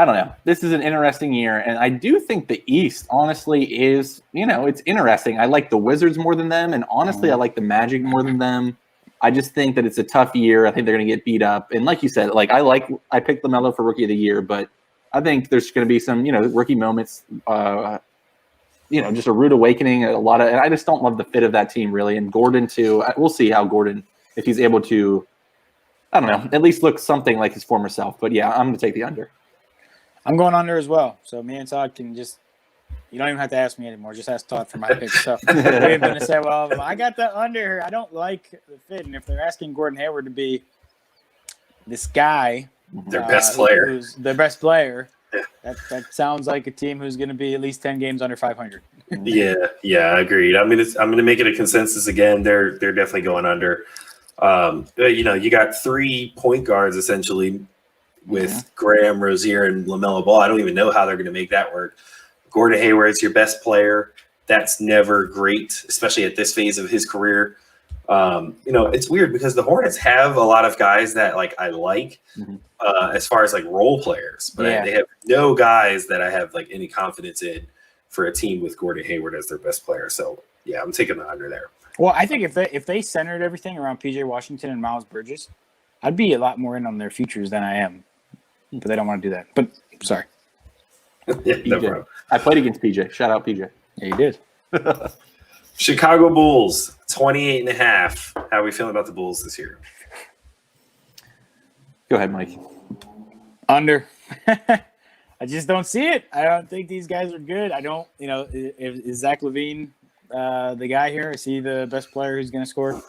I don't know. This is an interesting year, and I do think the East, honestly, is, it's interesting. I like the Wizards more than them, and honestly, I like the Magic more than them. I just think that it's a tough year. I think they're going to get beat up. And like you said, I picked Lamelo for Rookie of the Year, but I think there's going to be some, rookie moments, just a rude awakening, and I just don't love the fit of that team, really. And Gordon, too. We'll see how Gordon, if he's able to, I don't know, at least look something like his former self. But yeah, I'm going to take the under. I'm going under as well. So me and Todd can you don't even have to ask me anymore. Just ask Todd for my pick. So we're going to say, well, I got the under. I don't like the fit. And if they're asking Gordon Hayward to be this guy, their best player, who's their best player, that sounds like a team who's going to be at least 10 games under 500. Yeah, agreed. I'm going to make it a consensus again. They're definitely going under. You got 3 point guards essentially with Graham, Rozier, and LaMelo Ball. I don't even know how they're going to make that work. Gordon Hayward's your best player. That's never great, especially at this phase of his career. It's weird because the Hornets have a lot of guys that I like as far as role players, but they have no guys that I have any confidence in for a team with Gordon Hayward as their best player. So yeah, I'm taking the under there. Well, I think if they centered everything around PJ Washington and Miles Bridges, I'd be a lot more in on their futures than I am. But they don't want to do that. But sorry. Yeah, no problem. I played against PJ. Shout out PJ. Yeah, you did. Chicago Bulls, 28.5. How are we feeling about the Bulls this year? Go ahead, Mike. Under. I just don't see it. I don't think these guys are good. I don't, is Zach LaVine the guy here? Is he the best player who's going to score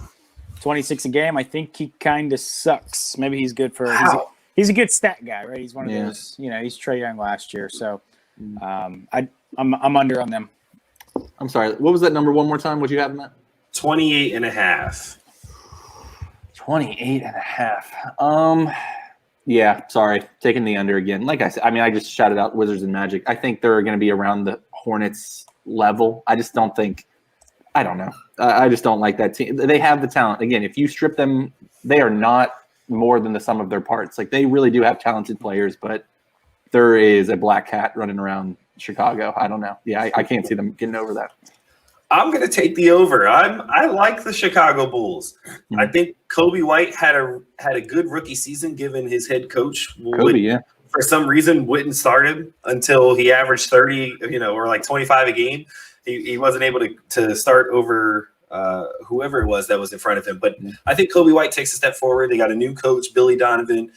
26 a game? I think he kind of sucks. Maybe he's good for he's a good stat guy, right? He's one of those, he's Trae Young last year. So I'm under on them. I'm sorry. What was that number one more time? What you have in that? 28.5. 28.5. Yeah, sorry. Taking the under again. Like I said, I just shouted out Wizards and Magic. I think they're going to be around the Hornets level. I just don't think – I don't know. I just don't like that team. They have the talent. Again, if you strip them, they are not more than the sum of their parts. They really do have talented players, but there is a black cat running around Chicago. I don't know. Yeah, I can't see them getting over that. I'm going to take the over. I like the Chicago Bulls. Mm-hmm. I think Kobe White had a good rookie season given his head coach for some reason wouldn't start him until he averaged 30, or 25 a game. He wasn't able to start over whoever it was that was in front of him. But I think Kobe White takes a step forward. They got a new coach, Billy Donovan,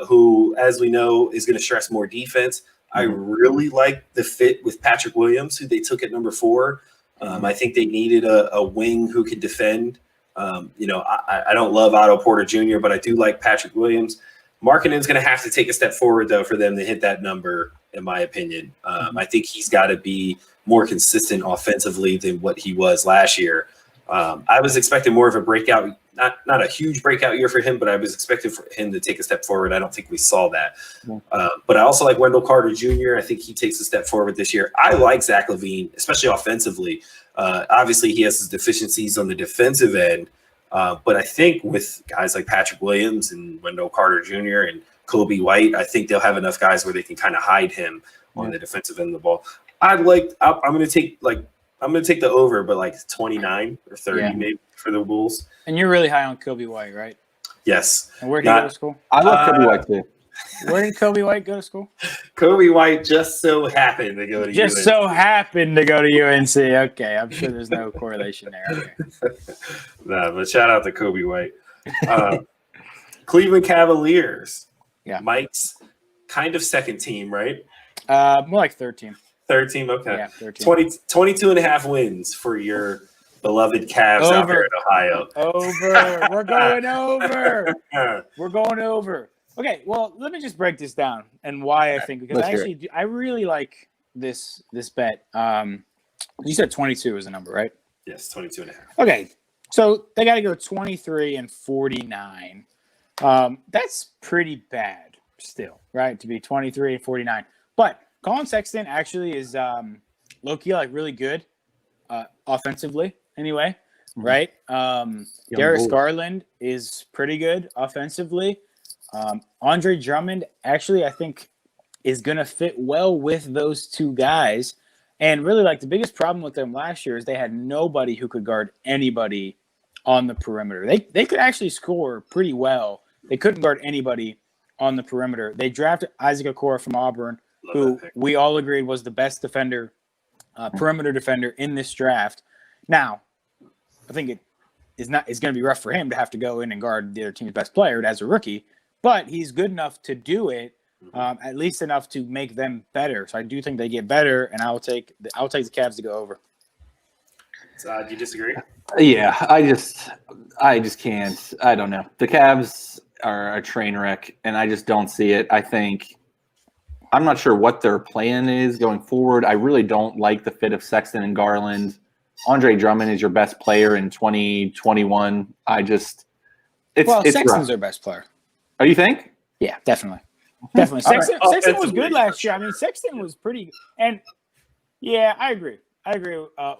who, as we know, is going to stress more defense. I really like the fit with Patrick Williams, who they took at number 4. I think they needed a wing who could defend. I don't love Otto Porter Jr., but I do like Patrick Williams. Markkanen's going to have to take a step forward, though, for them to hit that number, in my opinion. I think he's got to be more consistent offensively than what he was last year. I was expecting more of a breakout, not a huge breakout year for him, but I was expecting for him to take a step forward. I don't think we saw that. But I also like Wendell Carter Jr. I think he takes a step forward this year. I like Zach LaVine, especially offensively. Obviously, he has his deficiencies on the defensive end. But I think with guys like Patrick Williams and Wendell Carter Jr. and Kobe White, I think they'll have enough guys where they can kind of hide him on the defensive end of the ball. I'm going to take the over, but like 29 or 30 maybe for the Bulls. And you're really high on Kobe White, right? Yes. And where did he go to school? I love Kobe White too. Where did Kobe White go to school? Kobe White just so happened to go to UNC. So happened to go to UNC. Okay, I'm sure there's no correlation there. Okay. Nah, but shout out to Kobe White. Cleveland Cavaliers. Yeah. Mike's kind of second team, right? More like third team. Third team, okay. Yeah, third team. 22 and a half wins for your beloved Cavs out there in Ohio. Over. We're going over. We're going over. Okay, well, let me just break this down and why I think, because I really like this bet. You said 22 is the number, right? Yes, 22 and a half. Okay, so they got to go 23 and 49. That's pretty bad still, right, to be 23 and 49. But Colin Sexton actually is low-key, like, really good offensively anyway, right? Darius Garland is pretty good offensively. Andre Drummond actually, I think, is going to fit well with those two guys. And really, like, the biggest problem with them last year is they had nobody who could guard anybody on the perimeter. They could actually score pretty well. They couldn't guard anybody on the perimeter. They drafted Isaac Okoro from Auburn, who we all agreed was the best defender, perimeter defender in this draft. Now, I think it's going to be rough for him to have to go in and guard the other team's best player as a rookie. But he's good enough to do it, at least enough to make them better. So I do think they get better, and I'll take the Cavs to go over. Do you disagree? Yeah, I just can't. I don't know. The Cavs are a train wreck, and I just don't see it. I'm not sure what their plan is going forward. I really don't like the fit of Sexton and Garland. Andre Drummond is your best player in 2021. Sexton's rough. Their best player. Oh, you think? Yeah, definitely. Sexton was good last year. I mean, Sexton was pretty – and, yeah, I agree.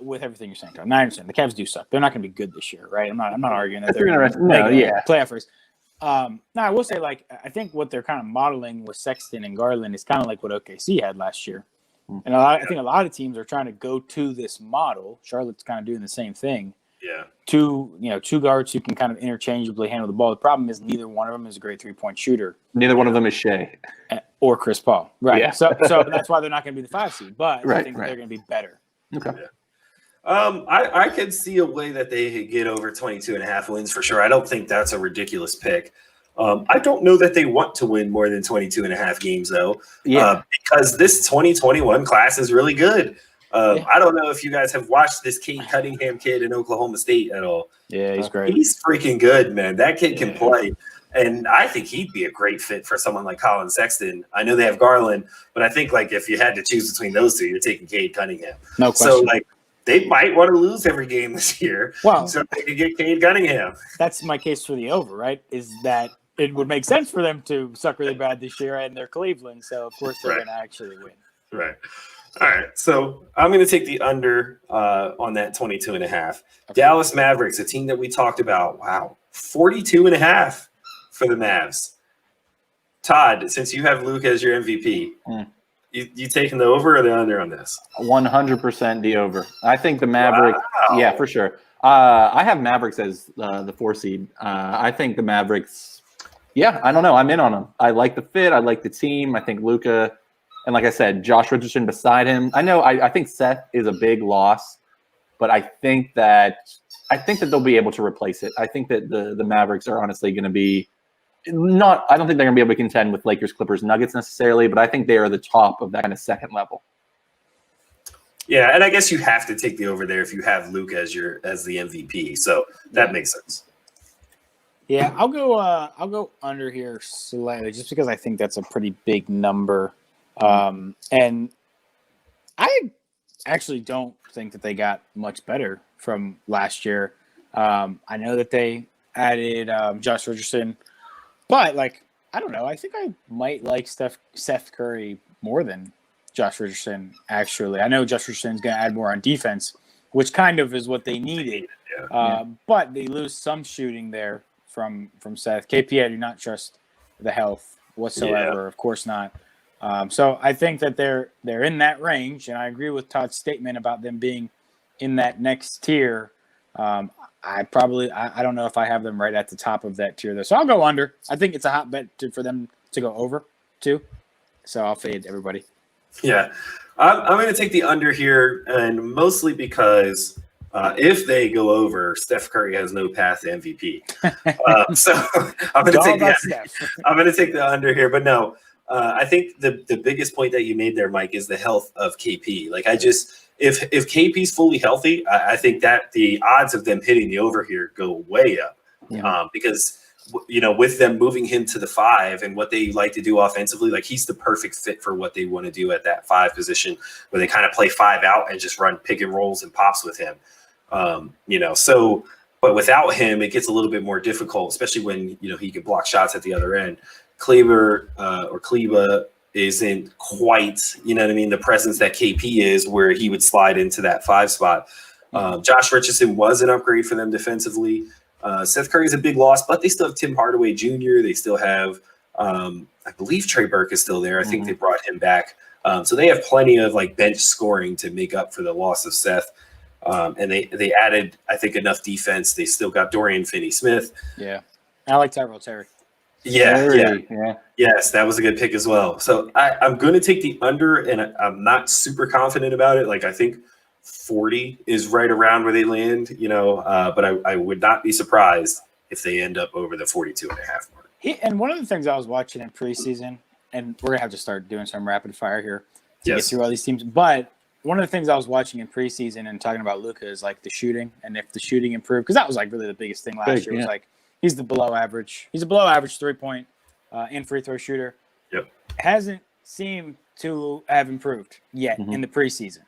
With everything you're saying, Tom. I understand. The Cavs do suck. They're not going to be good this year, right? I'm not arguing that they're going to playoff first. Now, I will say, like, I think what they're kind of modeling with Sexton and Garland is kind of like what OKC had last year. And I think a lot of teams are trying to go to this model. Charlotte's kind of doing the same thing. Yeah. Two guards who can kind of interchangeably handle the ball. The problem is neither one of them is a great thrpoint shooter. Neither one of them is Shea. Or Chris Paul. Right. Yeah. So that's why they're not going to be the 5 seed. But I think they're going to be better. Okay. Yeah. I could see a way that they could get over 22 and a half wins for sure. I don't think that's a ridiculous pick. I don't know that they want to win more than 22 and a half games, though, because this 2021 class is really good. I don't know if you guys have watched this Cade Cunningham kid in Oklahoma State at all. Yeah, he's great. He's freaking good, man. That kid can play. And I think he'd be a great fit for someone like Colin Sexton. I know they have Garland, but I think, like, if you had to choose between those two, you're taking Cade Cunningham. No question. So, like, they might want to lose every game this year so they can get Cade Cunningham. That's my case for the over, right? Is that it would make sense for them to suck really bad this year, and they're Cleveland, so of course they're going to actually win. Right. All right. So I'm going to take the under on that 22 and a half. Okay. Dallas Mavericks, a team that we talked about. Wow. 42 and a half for the Mavs. Todd, since you have Luke as your MVP, you taking the over or the under on this? 100% the over. I think the Mavericks, yeah, for sure. I have Mavericks as the 4 seed. I think the Mavericks, I don't know. I'm in on them. I like the fit. I like the team. I think Luka, and like I said, Josh Richardson beside him. I think Seth is a big loss, but I think that they'll be able to replace it. I think that the Mavericks are honestly going to be I don't think they're going to be able to contend with Lakers, Clippers, Nuggets necessarily, but I think they are the top of that kind of second level. Yeah, and I guess you have to take the over there if you have Luke as the MVP. So that makes sense. Yeah, I'll go under here slightly just because I think that's a pretty big number. And I actually don't think that they got much better from last year. I know that they added Josh Richardson, but I don't know. I think I might like Seth Curry more than Josh Richardson, actually. I know Josh Richardson's going to add more on defense, which kind of is what they needed. But they lose some shooting there from Seth. KP, I do not trust the health whatsoever. Yeah. Of course not. So I think that they're in that range, and I agree with Todd's statement about them being in that next tier. I don't know if I have them right at the top of that tier, though. So I'll go under. I think it's a hot bet for them to go over, too. So I'll fade everybody. Yeah, I'm going to take the under here, and mostly because if they go over, Steph Curry has no path to MVP. So I'm going to take the under here. But no, I think the biggest point that you made there, Mike, is the health of KP. If KP's fully healthy, I think that the odds of them hitting the over here go way up. Because with them moving him to the 5 and what they like to do offensively, he's the perfect fit for what they want to do at that 5 position, where they kind of play 5 out and just run pick and rolls and pops with him. But without him, it gets a little bit more difficult, especially when, he can block shots at the other end. Kleba isn't quite, the presence that KP is, where he would slide into that 5 spot. Josh Richardson was an upgrade for them defensively. Seth Curry is a big loss, but they still have Tim Hardaway Jr. They still have, I believe Trey Burke is still there. I think they brought him back. So they have plenty of bench scoring to make up for the loss of Seth. And they added, I think, enough defense. They still got Dorian Finney-Smith. Yeah. I like Tyrell Terry. Yeah. Yes, that was a good pick as well. So I'm going to take the under, and I'm not super confident about it. I think 40 is right around where they land, but I would not be surprised if they end up over the 42.5 mark. And one of the things I was watching in preseason, and we're going to have to start doing some rapid fire here to get through all these teams, but one of the things I was watching in preseason and talking about Luka is the shooting, and if the shooting improved, because that was really the biggest thing last year. Was he's a below average 3-point and free throw shooter. Yep. Hasn't seemed to have improved yet in the preseason.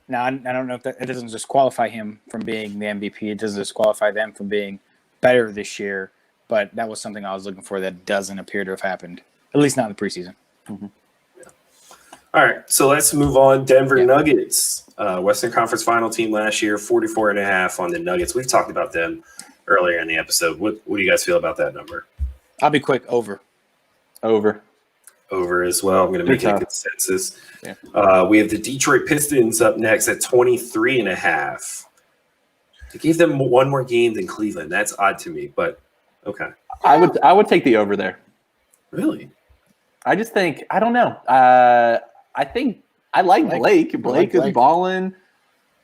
Now, I don't know if it doesn't disqualify him from being the MVP. It doesn't disqualify them from being better this year. But that was something I was looking for that doesn't appear to have happened, at least not in the preseason. All right, so let's move on. Denver Nuggets, Western Conference Final team last year, 44.5 on the Nuggets. We've talked about them earlier in the episode. What do you guys feel about that number? I'll be quick. Over as well. I'm going to make it a consensus. We have the Detroit Pistons up next at 23.5. They gave them one more game than Cleveland. That's odd to me, but okay. I would take the over there. Really? I just think, I don't know. I think I like Blake. Blake is balling.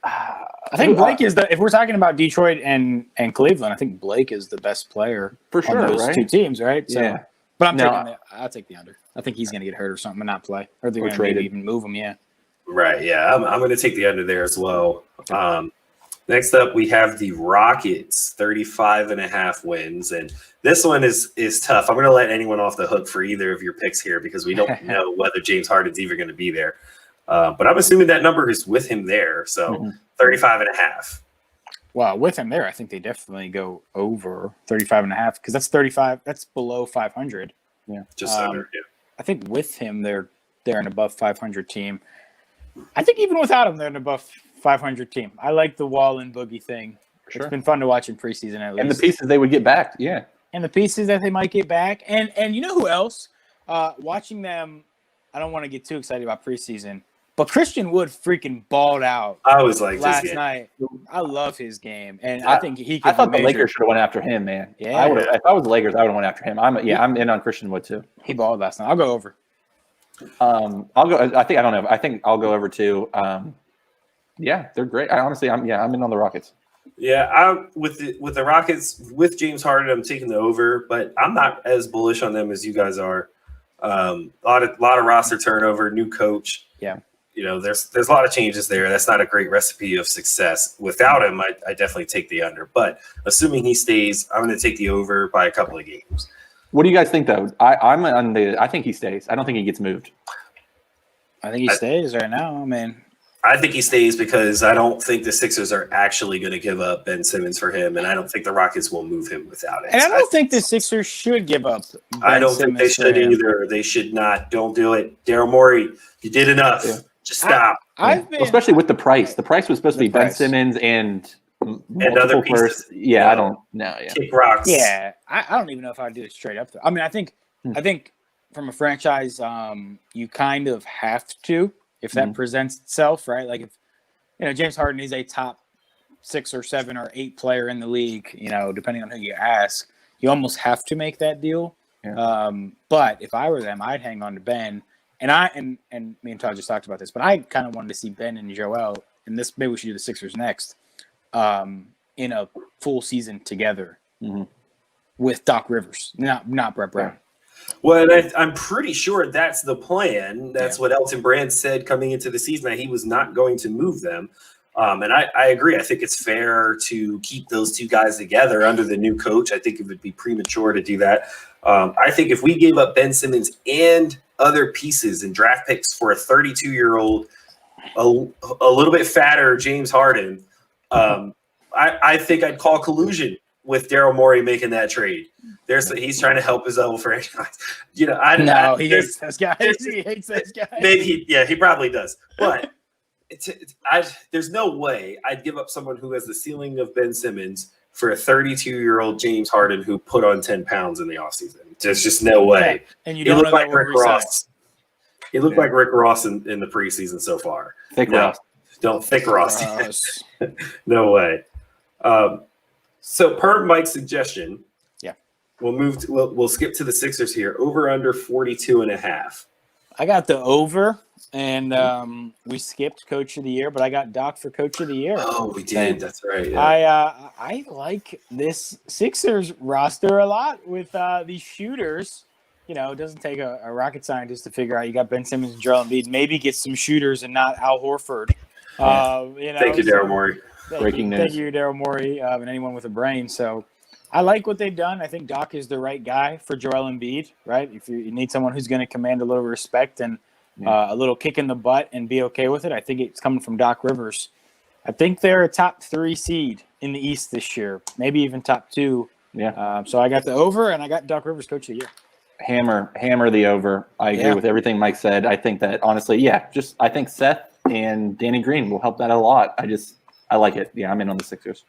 I think Blake is if we're talking about Detroit and Cleveland, I think Blake is the best player for sure on those two teams, right? So, yeah. But I'll take the under. I think he's going to get hurt or something and not play. Or they're going to maybe even move him, Right, yeah. I'm going to take the under there as well. Next up, we have the Rockets, 35.5 wins. And this one is tough. I'm going to let anyone off the hook for either of your picks here because we don't know whether James Harden's even going to be there. But I'm assuming that number is with him there. So 35.5. Well, with him there, I think they definitely go over 35.5 because that's 35. That's below 500. Yeah, just under. Yeah, I think with him, they're an above 500 team. I think even without him, they're an above 500 team. I like the Wall and Boogie thing. Sure. It's been fun to watch in preseason at least. And the pieces they would get back, and the pieces that they might get back, and you know who else? Watching them, I don't want to get too excited about preseason. But Christian Wood freaking balled out. I was like last night. I love his game, and I think he. I thought the Lakers should have went after him, man. Yeah, if I was the Lakers, I would have went after him. I'm in on Christian Wood too. He balled last night. I'll go over. I'll go. I think I'll go over too. Yeah, they're great. I'm in on the Rockets. Yeah, with the Rockets with James Harden, I'm taking the over, but I'm not as bullish on them as you guys are. A lot of roster turnover, new coach. Yeah, there's a lot of changes there. That's not a great recipe of success. Without him, I definitely take the under. But assuming he stays, I'm going to take the over by a couple of games. What do you guys think, though? I think he stays. I don't think he gets moved. I think he stays right now. I mean, I think he stays because I don't think the Sixers are actually going to give up Ben Simmons for him, and I don't think the Rockets will move him without it. And I don't think the Sixers should give up Ben I don't Simmons think they should either. They should not. Don't do it. Daryl Morey, you did enough. Yeah. Just stop. Especially with the price. The price was supposed to be Ben Simmons and other pieces. First. Yeah, I don't know. Yeah. Kick rocks. Yeah, I don't even know if I'd do it straight up. I mean, I think from a franchise, you kind of have to. If that presents itself, right? Like if James Harden is a top 6 or 7 or 8 player in the league, depending on who you ask, you almost have to make that deal. Yeah. But if I were them, I'd hang on to Ben. And me and Todd just talked about this, but I kind of wanted to see Ben and Joel, and this maybe we should do the Sixers next, in a full season together with Doc Rivers, not Brett Brown. Well, and I'm pretty sure that's the plan. That's what Elton Brand said coming into the season, that he was not going to move them. And I agree. I think it's fair to keep those two guys together under the new coach. I think it would be premature to do that. I think if we gave up Ben Simmons and other pieces and draft picks for a 32-year-old, a little bit fatter James Harden, I think I'd call collusion with Daryl Morey making that trade. He's trying to help his old franchise. He hates those guys. He hates those guys. Maybe he probably does. But there's no way I'd give up someone who has the ceiling of Ben Simmons for a 32-year-old James Harden who put on 10 pounds in the offseason. There's just no way. And you don't know like Rick Ross. He looked like Rick Ross in the preseason so far. Thick Ross. No way. So per Mike's suggestion, we'll skip to the Sixers here. Over under 42.5. I got the over, and we skipped Coach of the Year, but I got Doc for Coach of the Year. Oh, we did. That's right. Yeah. I like this Sixers roster a lot with these shooters. It doesn't take a rocket scientist to figure out you got Ben Simmons and Joel Embiid. Maybe get some shooters and not Al Horford. Thank you, Daryl Morey. Breaking news. Thank you, Daryl Morey, and anyone with a brain. So I like what they've done. I think Doc is the right guy for Joel Embiid, right? If you need someone who's going to command a little respect and a little kick in the butt and be okay with it, I think it's coming from Doc Rivers. I think they're a top 3 seed in the East this year, maybe even top 2. Yeah. So I got the over, and I got Doc Rivers Coach of the Year. Hammer the over. I agree with everything Mike said. I think that honestly, I think Seth and Danny Green will help that a lot. I like it. Yeah, I'm in on the Sixers.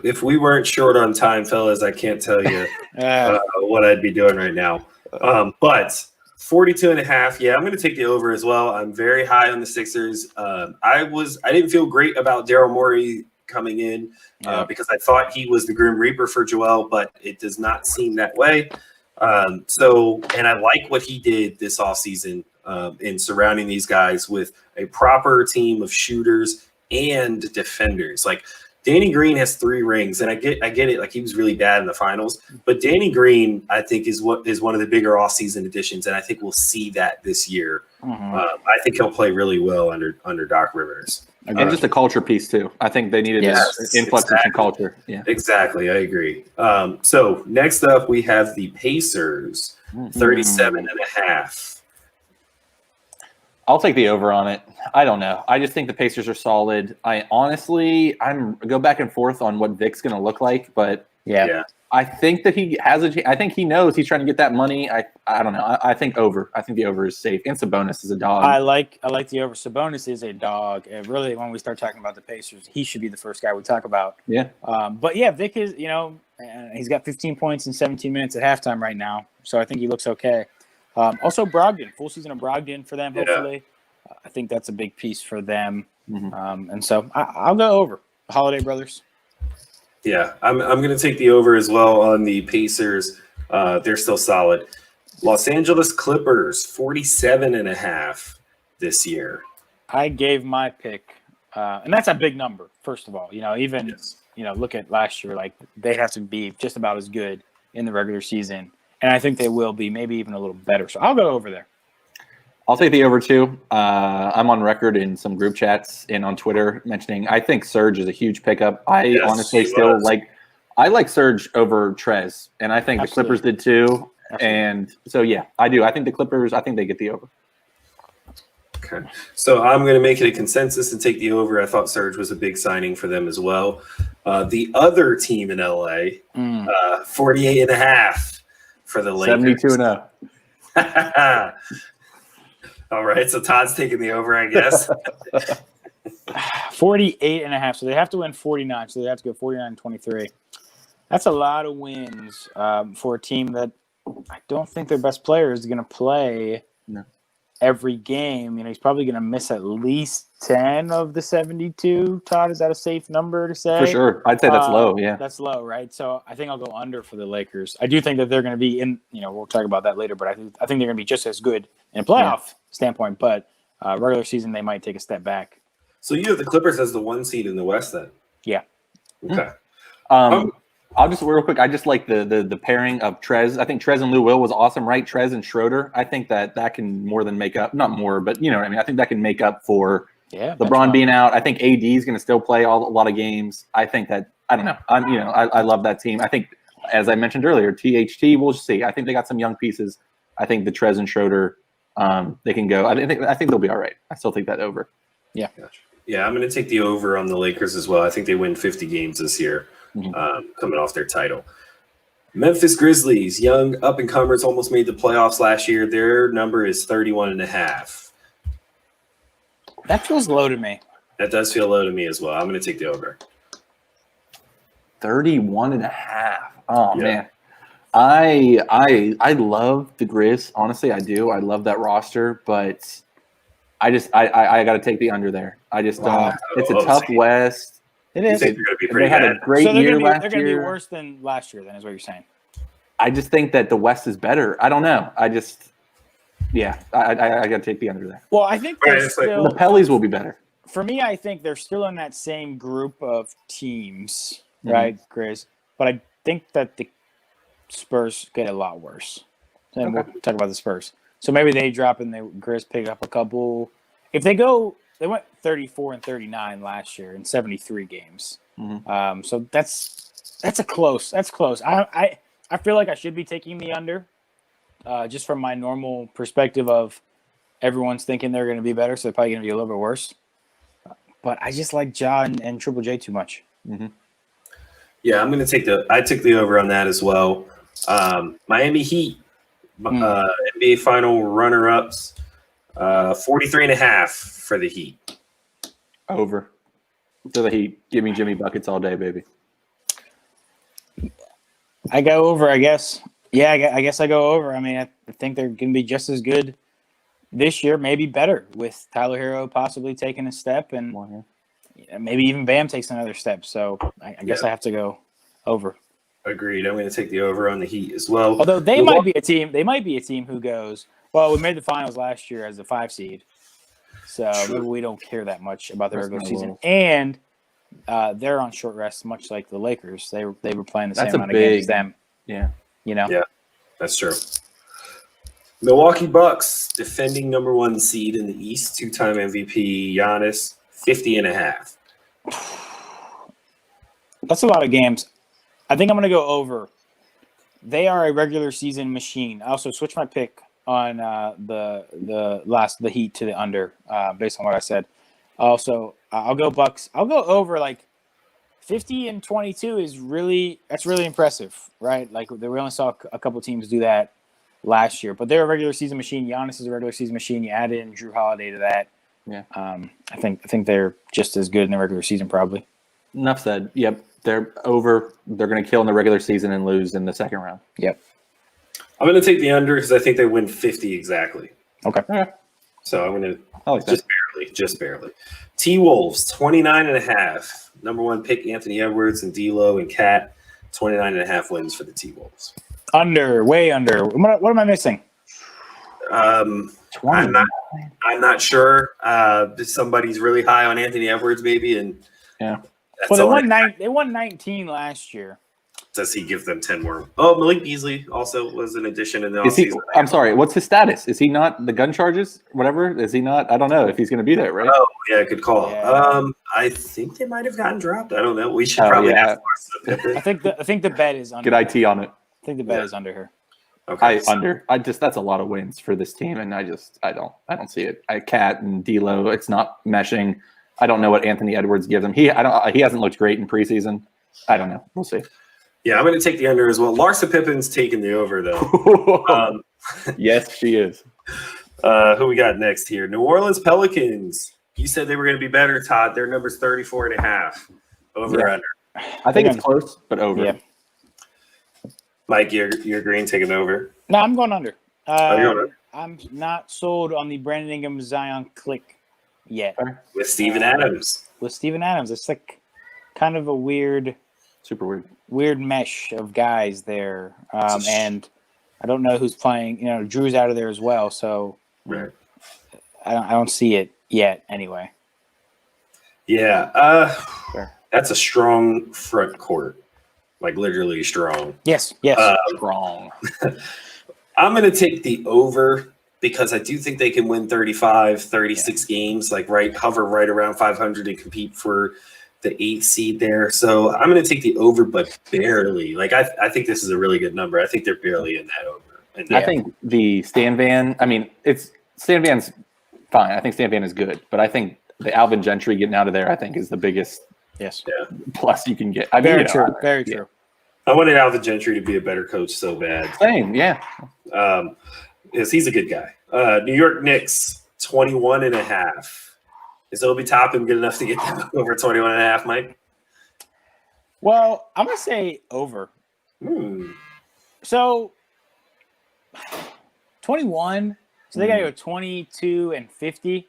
If we weren't short on time, fellas, I can't tell you what I'd be doing right now. But 42.5, I'm going to take the over as well. I'm very high on the Sixers. I didn't feel great about Daryl Morey coming in because I thought he was the Grim Reaper for Joel, but it does not seem that way. And I like what he did this offseason in surrounding these guys with a proper team of shooters and defenders. Like Danny Green has 3 rings, and I get it. Like he was really bad in the finals, but Danny Green, I think, is one of the bigger offseason additions, and I think we'll see that this year. I think he'll play really well under Doc Rivers. And just a culture piece too. I think they needed influx of culture. Yeah, exactly. I agree. So next up, we have the Pacers, 37.5. I'll take the over on it. I don't know. I just think the Pacers are solid. I'm go back and forth on what Vic's going to look like, but I think that he has I think he knows he's trying to get that money. I don't know. I think over. I think the over is safe. And Sabonis is a dog. I like the over. Sabonis is a dog. And really, when we start talking about the Pacers, he should be the first guy we talk about. Yeah. But Vic is, he's got 15 points in 17 minutes at halftime right now. So I think he looks okay. Also, Brogdon, full season of Brogdon for them, hopefully. I think that's a big piece for them. And so I'll go over. Holiday Brothers. Yeah, I'm going to take the over as well on the Pacers. They're still solid. Los Angeles Clippers, 47.5 this year. I gave my pick, and that's a big number, first of all. look at last year, like they have to be just about as good in the regular season. And I think they will be, maybe even a little better. So I'll go over there. I'll take the over too. I'm on record in some group chats and on Twitter mentioning I think Serge is a huge pickup. I honestly still like Serge over Trez, and I think the Clippers did too. Absolutely. And so I do. I think the Clippers. I think they get the over. Okay, so I'm going to make it a consensus and take the over. I thought Serge was a big signing for them as well. The other team in LA, 48.5 for the Lakers. 72-0. All right, so Todd's taking the over, I guess. 48.5. So they have to win 49. So they have to go 49-23. That's a lot of wins for a team that I don't think their best player is going to play every game. He's probably going to miss at least 10 of the 72. Todd, is that a safe number to say? For sure. I'd say that's low, yeah. That's low, right? So I think I'll go under for the Lakers. I do think that they're going to be in, we'll talk about that later, but I think they're going to be just as good in a playoff standpoint, but regular season, they might take a step back. So you have the Clippers as the 1 seed in the West then? Yeah. Okay. I'll just real quick. I just like the pairing of Trez. I think Trez and Lou Will was awesome, right? Trez and Schroeder. I think that can more than make up, not more, but you know what I mean. I think that can make up for LeBron being out. I think AD is going to still play a lot of games. I think that I don't know. I love that team. I think, as I mentioned earlier, THT. We'll see. I think they got some young pieces. I think the Trez and Schroeder, they can go. I think they'll be all right. I still think that over. Yeah. Gotcha. Yeah, I'm going to take the over on the Lakers as well. I think they win 50 games this year. Coming off their title. Memphis Grizzlies, young up-and-comers, almost made the playoffs last year. Their number is 31.5. That feels low to me. That does feel low to me as well. I'm going to take the over. 31.5. Oh, man. I love the Grizz. Honestly, I do. I love that roster, but I got to take the under there. I just don't. It's a tough West. It is. They had a great year last year. They're going to be worse than last year, then, is what you're saying. I just think that the West is better. I don't know. I got to take the under there. Well, I think the Pellies will be better. For me, I think they're still in that same group of teams, right, Grizz? But I think that the Spurs get a lot worse. And we'll talk about the Spurs. So maybe they drop and the Grizz pick up a couple. If they go... They went 34-39 last year in 73 games. So that's close. That's close. I feel like I should be taking the under, just from my normal perspective of everyone's thinking they're going to be better, so they're probably going to be a little bit worse. But I just like Ja and Triple J too much. Yeah, I'm going to I took the over on that as well. Miami Heat, NBA final runner-ups, 43.5 for the Heat. Over. To the Heat. Give me Jimmy buckets all day, baby. I go over, I guess. Yeah, I guess I go over. I mean, I think they're going to be just as good this year, maybe better, with Tyler Hero possibly taking a step, and maybe even Bam takes another step. So I guess I have to go over. Agreed. I'm going to take the over on the Heat as well. Although they might be a team. They might be a team who goes, well, we made the finals last year as a 5 seed. So maybe we don't care that much about the regular season. And they're on short rest, much like the Lakers. They were playing the same amount of games as them. Yeah. Yeah, that's true. Milwaukee Bucks, defending number 1 seed in the East, 2-time MVP Giannis, 50.5. That's a lot of games. I think I'm going to go over. They are a regular season machine. I also switched my pick on the Heat to the under, based on what I said. Also, I'll go Bucks. I'll go over. Like 50-22 that's really impressive, right? Like we only saw a couple teams do that last year, but they're a regular season machine. Giannis is a regular season machine. You add in Drew Holiday to that. Yeah. I think they're just as good in the regular season, probably. Enough said. Yep. They're over. They're going to kill in the regular season and lose in the second round. Yep. I'm going to take the under because I think they win 50 exactly. Okay. So I'm going to just barely. T-Wolves, 29.5. Number 1 pick, Anthony Edwards and D'Lo and Cat, 29.5 wins for the T-Wolves. Under, way under. What am I missing? I'm not sure. Somebody's really high on Anthony Edwards, maybe, and That's Well, all they won 19 last year. Does he give them 10 more? Oh, Malik Beasley also was an addition in the offseason. I'm sorry. What's his status? Is he not the gun charges? Whatever. Is he not? I don't know if he's going to be there, right? Oh, yeah, good call. Yeah. I think they might have gotten dropped. I don't know. We should probably ask I think the bet is under. Get IT on it. I think the bet is under her. Okay. That's a lot of wins for this team, and I don't see it. Cat and D'Lo, it's not meshing. I don't know what Anthony Edwards gives him. He hasn't looked great in preseason. I don't know. We'll see. Yeah, I'm going to take the under as well. Larsa Pippen's taking the over, though. Yes, she is. Who we got next here? New Orleans Pelicans. You said they were going to be better, Todd. Their number's 34.5. Over or under? I think it's close, but over. Yeah. Mike, you're agreeing taking over? No, I'm going under. You're going under? I'm not sold on the Brandon Ingram Zion click yet. With Steven Adams. With Steven Adams. It's like kind of a super weird mesh of guys there. And I don't know who's playing. Drew's out of there as well, so right. I don't see it yet anyway. Yeah. That's a strong front court. Like literally strong. Yes. Strong. I'm going to take the over because I do think they can win 35, 36 games, hover right around 500 and compete for the 8th seed there. So I'm going to take the over, but barely. I think this is a really good number. I think they're barely in that over. I think the Stan Van, Stan Van's fine. I think Stan Van is good, but I think the Alvin Gentry getting out of there, I think, is the biggest plus you can get. Very true. I wanted Alvin Gentry to be a better coach so bad. Same, yeah. Yes, he's a good guy. New York Knicks, 21.5. Is Obi Toppin good enough to get them over 21.5, Mike? Well, I'm going to say over. So, 21. So they got to go 22 and 50.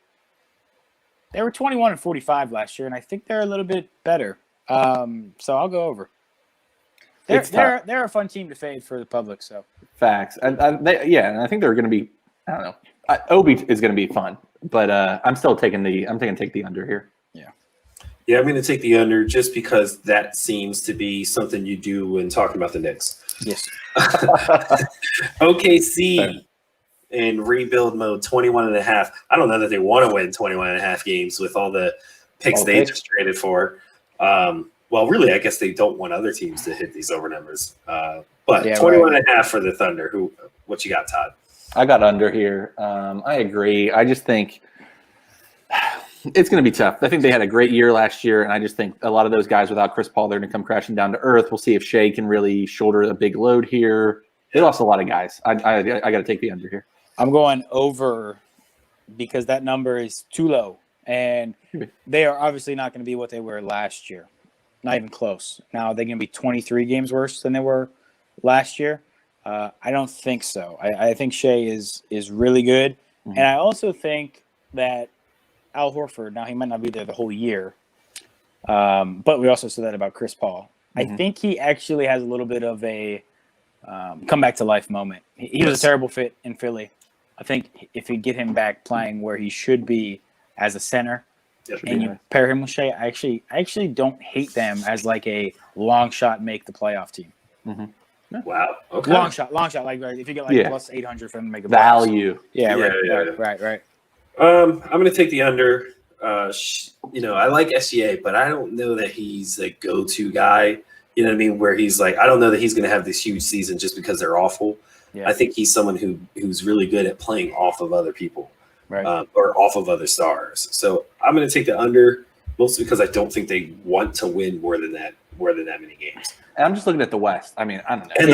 They were 21 and 45 last year, and I think they're a little bit better. So I'll go over. They're a fun team to fade for the public. So facts, and I think they're going to be. I don't know. Obi is going to be fun, but I'm still taking the under here. Yeah, I'm going to take the under just because that seems to be something you do when talking about the Knicks. Yes. OKC in rebuild mode, 21.5. I don't know that they want to win 21.5 games with all the picks they just traded for. Well, really, I guess they don't want other teams to hit these over numbers. But 21.5 for the Thunder. What you got, Todd? I got under here. I agree. I just think it's going to be tough. I think they had a great year last year, and I just think a lot of those guys without Chris Paul, they're going to come crashing down to earth. We'll see if Shea can really shoulder a big load here. They lost a lot of guys. I got to take the under here. I'm going over because that number is too low, and they are obviously not going to be what they were last year. Not even close. Now, they're going to be 23 games worse than they were last year. I don't think so. I think Shea is really good. Mm-hmm. And I also think that Al Horford, now he might not be there the whole year, but we also said that about Chris Paul. Mm-hmm. I think he actually has a little bit of a come back to life moment. He was a terrible fit in Philly. I think if you get him back playing where he should be as a center, and you pair him with Shea, I actually don't hate them as like a long shot make the playoff team. Mm-hmm. Wow. Okay. Long shot. Like if you get plus 800 for him to make a value. Right. I'm going to take the under. I like SGA, but I don't know that he's a go-to guy. You know what I mean? Where he's like, I don't know that he's going to have this huge season just because they're awful. Yeah. I think he's someone who's really good at playing off of other people. Right. Or off of other stars. So I'm going to take the under, mostly because I don't think they want to win more than that many games. And I'm just looking at the West. I mean, I don't know. And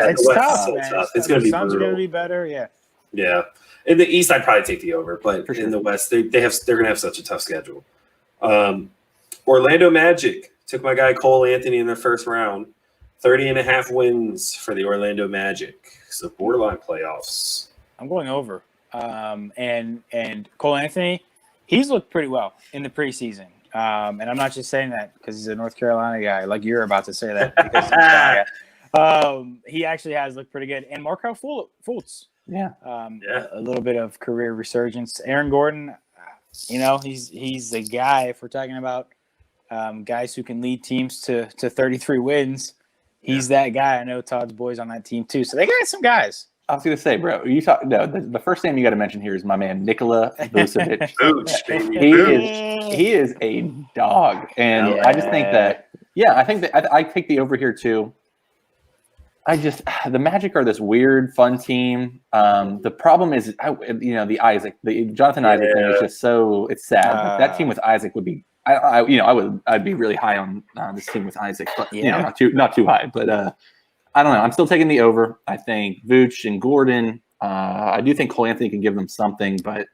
it's tough. It's going to be brutal. Suns are going to be better. Yeah. In the East, I'd probably take the over, but in the West, they're going to have such a tough schedule. Orlando Magic took my guy Cole Anthony in their first round. 30.5 wins for the Orlando Magic. So borderline playoffs. I'm going over. And Cole Anthony, he's looked pretty well in the preseason. And I'm not just saying that because he's a North Carolina guy, like you're about to say that. Because he actually has looked pretty good. And Markelle Fultz, a little bit of career resurgence. Aaron Gordon, he's the guy if we're talking about guys who can lead teams to 33 wins. He's that guy. I know Todd's boys on that team too. So they got some guys. I was going to say, bro, the first name you got to mention here is my man, Nikola Vucevic. He is a dog. And I just think that, I think that I take the over here too. The Magic are this weird, fun team. The problem is, the Jonathan Isaac thing is just it's sad. That team with Isaac would be, I'd be really high on this team with Isaac, but not too high. But I don't know. I'm still taking the over. I think Vooch and Gordon. I do think Cole Anthony can give them something, but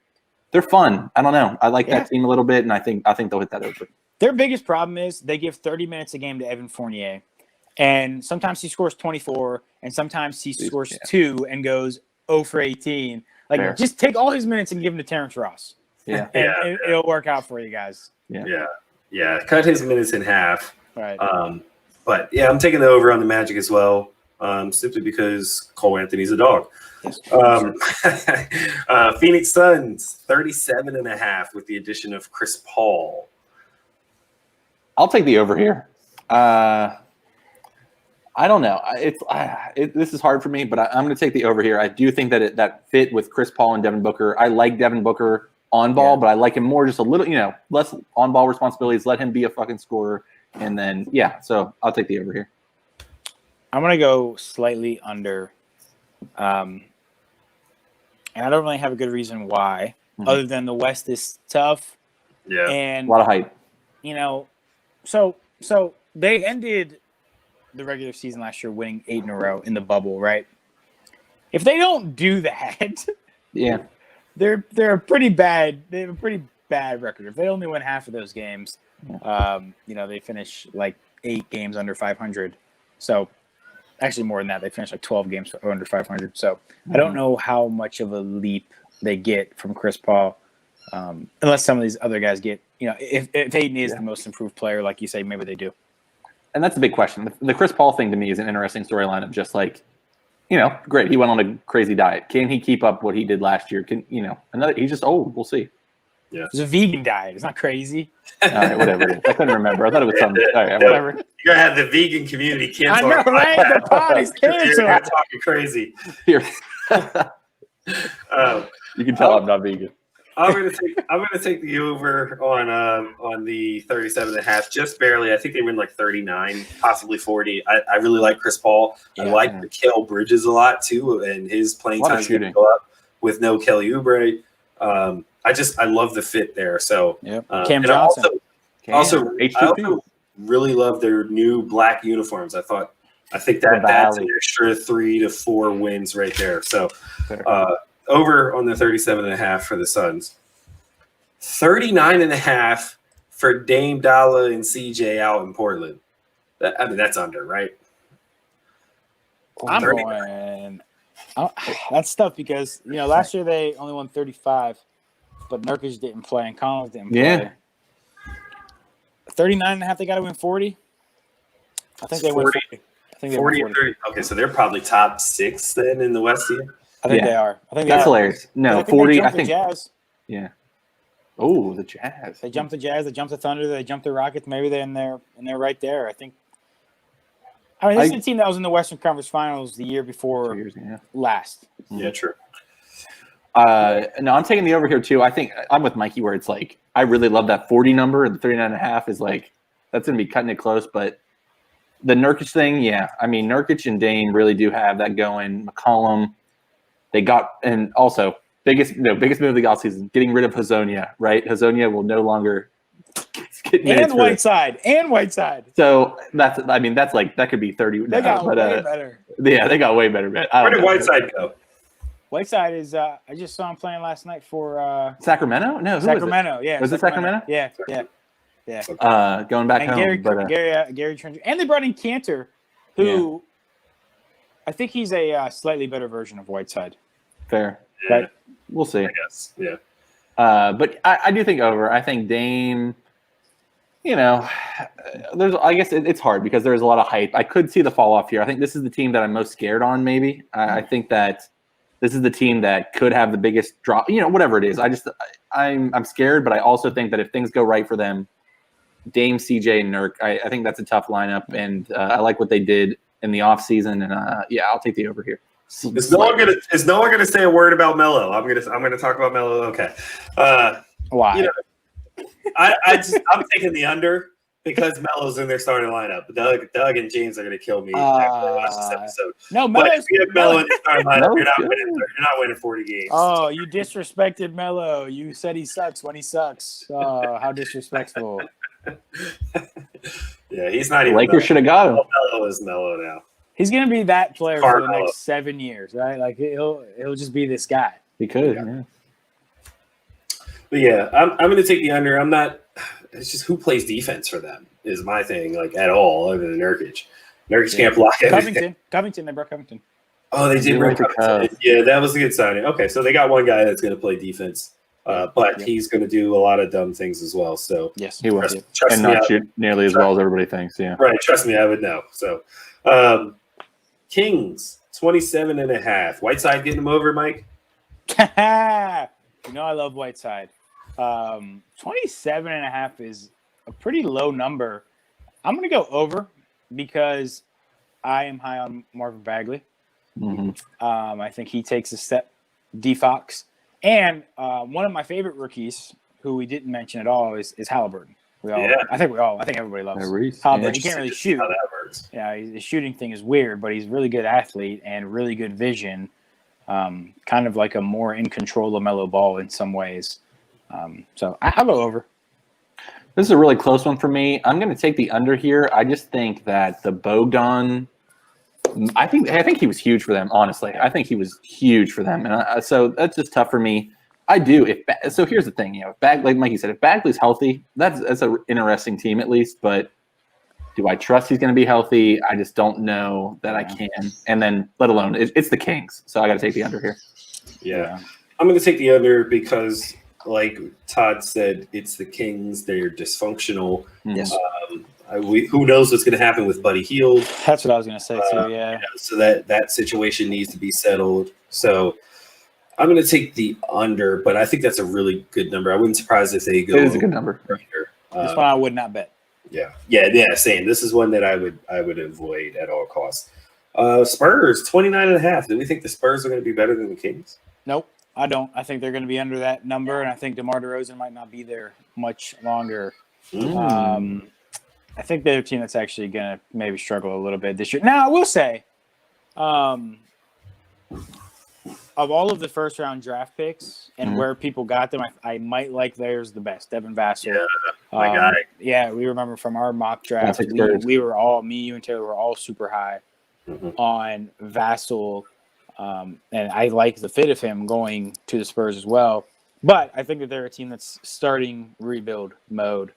they're fun. I don't know. I like that team a little bit, and I think they'll hit that over. Their biggest problem is they give 30 minutes a game to Evan Fournier. And sometimes he scores 24, and sometimes he scores 2 and goes 0 for 18. Just take all his minutes and give him to Terrence Ross. Yeah. And it'll work out for you guys. Yeah. Cut his minutes in half. Right. But, I'm taking the over on the Magic as well, simply because Cole Anthony's a dog. Phoenix Suns, 37.5 with the addition of Chris Paul. I'll take the over here. I don't know. This is hard for me, but I'm going to take the over here. I do think that that fit with Chris Paul and Devin Booker. I like Devin Booker on ball, but I like him more just a little, less on ball responsibilities. Let him be a fucking scorer. And then, so I'll take the over here. I'm going to go slightly under. And I don't really have a good reason why, other than the West is tough. Yeah. And a lot of hype. So they ended the regular season last year winning 8 in a row in the bubble, right? If they don't do that, they're a pretty bad. They have a pretty bad record. If they only win half of those games, they finish like 8 games under 500. So actually more than that, they finish like 12 games under 500. So I don't know how much of a leap they get from Chris Paul, unless some of these other guys get. If Aiden is the most improved player, like you say, maybe they do. And that's a big question. The Chris Paul thing to me is an interesting storyline of just like, great. He went on a crazy diet. Can he keep up what he did last year? He's just old. We'll see. Yeah. It's a vegan diet. It's not crazy. All right, whatever it is. I couldn't remember. I thought it was something. All right, whatever. You're going to have the vegan community cancel. I know, right? The pod is canceled. You're talking crazy. Here. You can tell I'm not vegan. I'm gonna take the over on the 37.5, just barely. I think they win like 39, possibly 40. I really like Chris Paul. I like Mikal Bridges a lot too, and his playing time is going to go up with no Kelly Oubre. I love the fit there. So Cam Johnson. I also really love their new black uniforms. I think that's an extra 3 to 4 wins right there. So over on the 37.5 for the Suns. 39.5 for Dame Dalla and CJ out in Portland. That's under, right? I'm going. That's tough because last year they only won 35, but Nurkic didn't play and Collins didn't play. Yeah. 39.5. They got to win 40. I think they win 40. I think they 40 win 40. 30. Okay, so they're probably top 6 then in the West here. I think they are. I think that's hilarious. No, 40. I think. Jazz. Yeah. Oh, the Jazz. They jumped the Jazz. They jumped the Thunder. They jumped the Rockets. Maybe they're in there, and they're right there. I think. I mean, this is a team that was in the Western Conference Finals the year before last. Yeah, true. No, I'm taking the over here too. I think I'm with Mikey where it's like I really love that 40 number, and the 39.5 is like that's going to be cutting it close. But the Nurkic thing, I mean, Nurkic and Dame really do have that going. McCollum, they got, and also biggest move of the offseason, getting rid of Hazonia, right? Hazonia will no longer get minutes. And Whiteside. So that's like that could be 30. They got way better. Yeah, they got way better. Where did Whiteside go? Whiteside is. I just saw him playing last night for Sacramento. No, Sacramento. Yeah, was it Sacramento? Yeah. Going back and home. Gary Trent, and they brought in Cantor, who I think he's a slightly better version of Whiteside. Fair. Yeah. But we'll see. I guess. Yeah. But I do think over. I think Dame. I guess it's hard because there's a lot of hype. I could see the fall off here. I think this is the team that I'm most scared on. Maybe I think that this is the team that could have the biggest drop. Whatever it is. I'm scared, but I also think that if things go right for them, Dame, CJ, and Nurk. I think that's a tough lineup, and I like what they did in the offseason. And I'll take the over here. Is no one gonna say a word about Melo? I'm gonna talk about Melo. Okay. Why? I'm taking the under because Melo's in their starting lineup. Doug and James are gonna kill me after they watch this episode. No, but if you have Melo in your starting lineup, you're not winning 40 games. Oh, you disrespected Melo. You said he sucks when he sucks. Oh, how disrespectful. Yeah, he's not even. Lakers should have got him. Melo is Melo now. He's gonna be that player for the next 7 years, right? Like he'll just be this guy. He could. Yeah. But yeah, I'm gonna take the under. I'm not. It's just who plays defense for them is my thing, like at all, other than Nurkic. Nurkic can't block everything. Covington, they brought Covington. Oh, they did bring Covington. Yeah, that was a good signing. Okay, so they got one guy that's gonna play defense, but he's gonna do a lot of dumb things as well. So yes, he will, and not shoot nearly as well as everybody thinks. Yeah, right. Trust me, I would know. So. Kings 27.5. Whiteside getting them over, Mike. You know I love Whiteside. 27.5 is a pretty low number. I'm gonna go over because I am high on Marvin Bagley. Mm-hmm. I think he takes a step. D-Fox and one of my favorite rookies who we didn't mention at all is Halliburton. I think everybody loves Halliburton. He can't really shoot. How that works. Yeah, his shooting thing is weird, but he's a really good athlete and really good vision. Kind of like a more in control LaMelo Ball in some ways. So I'll go over. This is a really close one for me. I'm going to take the under here. I just think that the Bogdan. I think he was huge for them. Honestly, I think he was huge for them, and so that's just tough for me. I do. So here's the thing, like Mikey said, if Bagley's healthy, that's an interesting team at least. But do I trust he's going to be healthy? I just don't know that I can. And then, let alone, it's the Kings, so I got to take the under here. Yeah, I'm going to take the under because, like Todd said, it's the Kings. They're dysfunctional. Yes. Who knows what's going to happen with Buddy Hield? That's what I was going to say too. Yeah. So that situation needs to be settled. So. I'm going to take the under, but I think that's a really good number. I wouldn't be surprised if they go. It is a good number. This one I would not bet. Yeah. Same. This is one that I would avoid at all costs. Spurs 29.5. Do we think the Spurs are going to be better than the Kings? Nope, I don't. I think they're going to be under that number, and I think DeMar DeRozan might not be there much longer. I think they're a team that's actually going to maybe struggle a little bit this year. Now, I will say, of all of the first-round draft picks and where people got them, I might like theirs the best. Devin Vassell. Yeah, my guy. Yeah, we remember from our mock draft, we were all, me, you, and Taylor were all super high on Vassell. And I like the fit of him going to the Spurs as well. But I think that they're a team that's starting rebuild mode.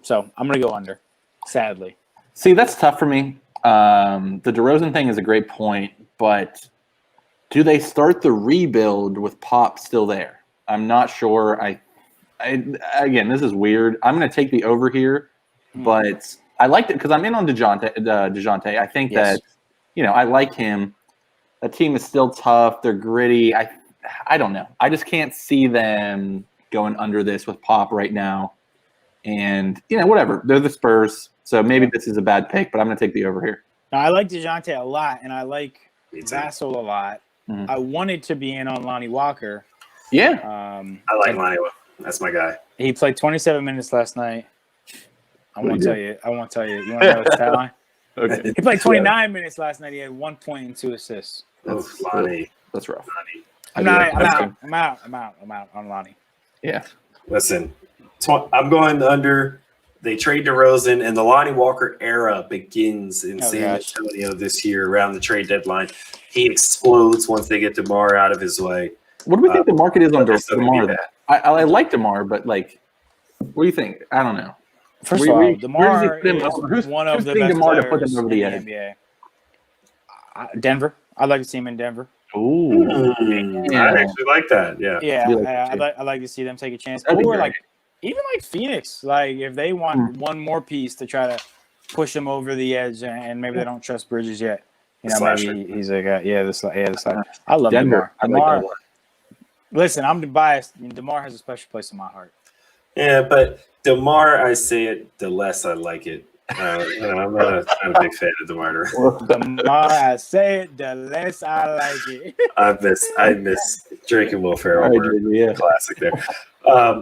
So I'm going to go under, sadly. See, that's tough for me. The DeRozan thing is a great point, but – do they start the rebuild with Pop still there? I'm not sure. Again, this is weird. I'm going to take the over here, but I liked it because I'm in on DeJounte. I think that, I like him. That team is still tough. They're gritty. I don't know. I just can't see them going under this with Pop right now. And, whatever. They're the Spurs, so maybe this is a bad pick, but I'm going to take the over here. Now, I like DeJounte a lot, and I like Vassell a lot. I wanted to be in on Lonnie Walker. Yeah. I like Lonnie Walker. That's my guy. He played 27 minutes last night. I won't tell you. You want to know his stat line? Okay. He played 29 minutes last night. He had 1 point and 2 assists. That's rough. I'm out on Lonnie. Yeah. Listen, I'm going under. They trade DeRozan, and the Lonnie Walker era begins in San Antonio this year around the trade deadline. He explodes once they get DeMar out of his way. What do we think the market is on DeMar? I like DeMar, but what do you think? I don't know. First of all, DeMar is one of the best DeMar players to put them over the edge? NBA. Denver. I'd like to see him in Denver. Ooh. I actually like that. Yeah. I'd like to see them take a chance. Or even Phoenix, if they want one more piece to try to push them over the edge, and maybe they don't trust Bridges yet. Maybe he's a guy. I love Denver. DeMar. Listen, I'm biased. DeMar has a special place in my heart. Yeah, but the more I say it, the less I like it. I'm not a big fan of DeMar DeRozan. The more I say it, the less I like it. I miss Drake and Will Ferrell. Yeah. Classic there.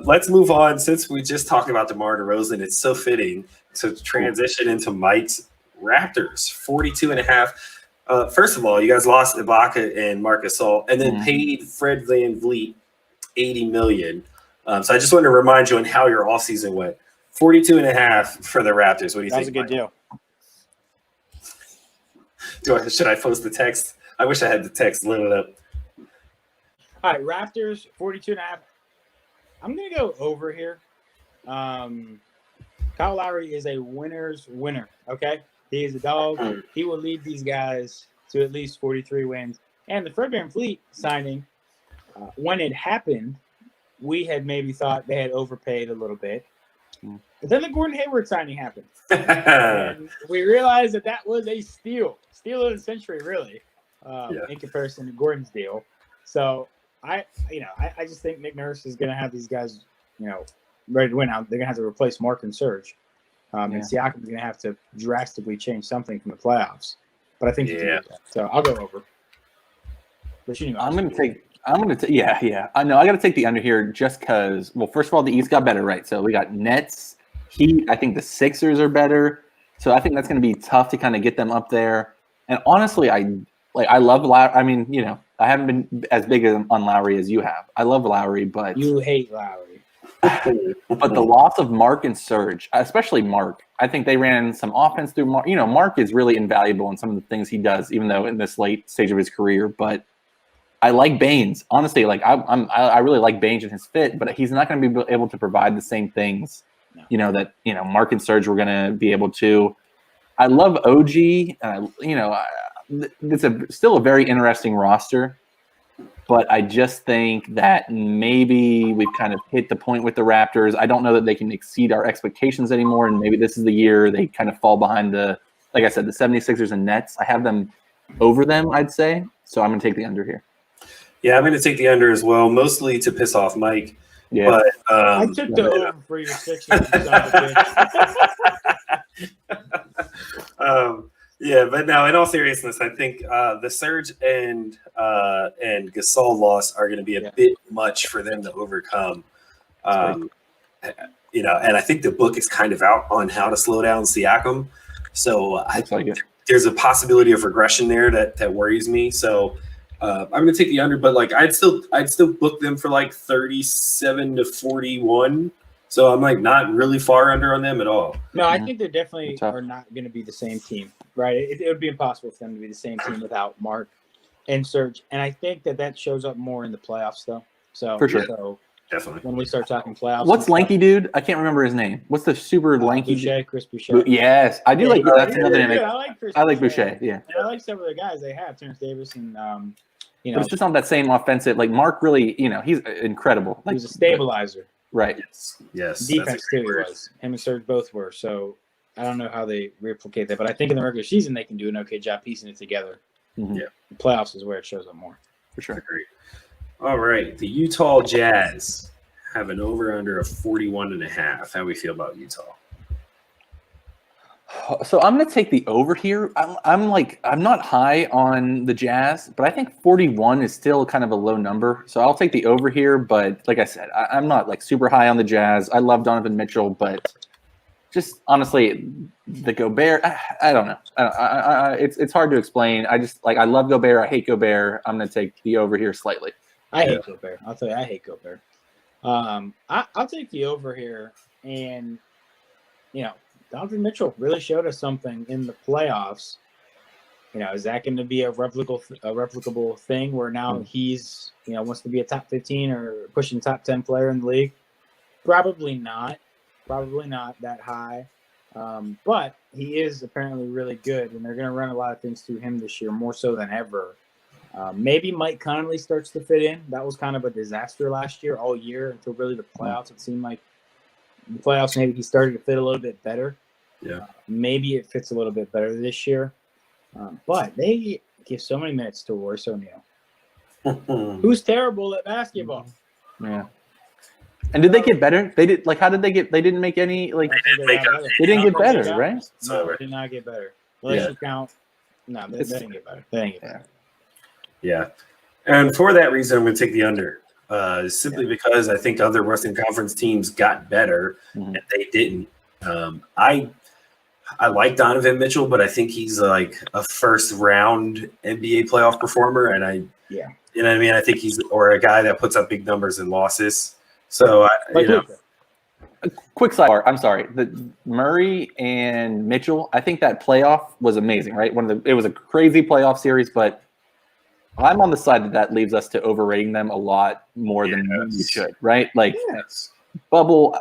Let's move on. Since we just talked about DeMar DeRozan, it's so fitting to transition into Mike's Raptors, 42.5. First of all, you guys lost Ibaka and Marc Gasol, and then paid Fred VanVleet $80 million. So I just wanted to remind you on how your offseason went. 42.5 for the Raptors. What do you think? That was a good deal. Should I post the text? I wish I had the text lit up. All right, Raptors, 42.5. I'm going to go over here. Kyle Lowry is a winner's winner, okay? He is a dog. He will lead these guys to at least 43 wins. And the Fred VanVleet signing, when it happened, we had maybe thought they had overpaid a little bit. But then the Gordon Hayward signing happened. And we realized that was a steal of the century, really, in comparison to Gordon's deal. So I just think Nick Nurse is going to have these guys, ready to win. Now they're going to have to replace Mark and Serge, and Siakam's going to have to drastically change something from the playoffs. But I think he can do that. So I'll go over. But I'm going to take. I know. I got to take the under here just because. Well, first of all, the East got better, right? So we got Nets, Heat. I think the Sixers are better. So I think that's going to be tough to kind of get them up there. And honestly, I love Lowry. I mean, I haven't been as big on Lowry as you have. I love Lowry, but you hate Lowry. But the loss of Mark and Serge, especially Mark, I think they ran some offense through Mark. Mark is really invaluable in some of the things he does, even though in this late stage of his career. But I like Baines. Honestly, I really like Baines and his fit, but he's not going to be able to provide the same things, that Mark and Serge were going to be able to. I love OG, and it's still a very interesting roster, but I just think that maybe we've kind of hit the point with the Raptors. I don't know that they can exceed our expectations anymore, and maybe this is the year they kind of fall behind the 76ers and Nets. I have them over them, I'd say, so I'm going to take the under here. Yeah, I'm going to take the under as well, mostly to piss off Mike. Yeah, but I took the over for your Sixers. But no, in all seriousness, I think the Serge and Gasol loss are going to be a bit much for them to overcome. And I think the book is kind of out on how to slow down Siakam. So there's a possibility of regression there that worries me. So I'm going to take the under, but I'd still book them for 37 to 41. So I'm not really far under on them at all. No, I think they definitely are not going to be the same team, right? It would be impossible for them to be the same team without Mark and Serge. And I think that shows up more in the playoffs, though. So for sure, so definitely. When we start talking playoffs, what's lanky dude? I can't remember his name. What's the super lanky? Boucher, Chris Boucher. Yes, I do like that. That's another name. I like Boucher. Yeah, and I like several of the guys they have, Terrence Davis and But it's just not that same offensive. Mark really, he's incredible. He's a stabilizer. Right. Yes. Defense too was. Him and Serge both were. So I don't know how they replicate that, but I think in the regular season they can do an okay job piecing it together. Mm-hmm. Yeah. The playoffs is where it shows up more. For sure. Agreed. All right. The Utah Jazz have an over-under of 41.5. How do we feel about Utah? So I'm going to take the over here. I'm not high on the Jazz, but I think 41 is still kind of a low number. So I'll take the over here. But like I said, I'm not super high on the Jazz. I love Donovan Mitchell, but just honestly, the Gobert, I don't know. It's hard to explain. I just I love Gobert. I hate Gobert. I'm going to take the over here slightly. I hate Gobert. I'll tell you, I hate Gobert. I'll take the over here, and Donovan Mitchell really showed us something in the playoffs. Is that going to be a replicable thing where now he's wants to be a top 15 or pushing top 10 player in the league? Probably not that high. But he is apparently really good, and they're going to run a lot of things through him this year, more so than ever. Maybe Mike Conley starts to fit in. That was kind of a disaster last year, all year, until really the playoffs. It seemed like the playoffs, maybe he started to fit a little bit better. Yeah. Maybe it fits a little bit better this year. But they give so many minutes to Royce O'Neal, who's terrible at basketball. Yeah. And did they get better? They did. Like, how did they get? They didn't make any. Like, they didn't get better, right? No, they did not get better. Relationship count. No, they didn't get better. They didn't get better. Yeah, and for that reason, I'm going to take the under. Simply because I think other Western Conference teams got better and they didn't. I like Donovan Mitchell, but I think he's like a first round NBA playoff performer, and you know what I mean. I think he's a guy that puts up big numbers in losses. So quick sidebar. I'm sorry. The Murray and Mitchell. I think that playoff was amazing, right? It was a crazy playoff series, but I'm on the side that leaves us to overrating them a lot more than we should, right? Like bubble.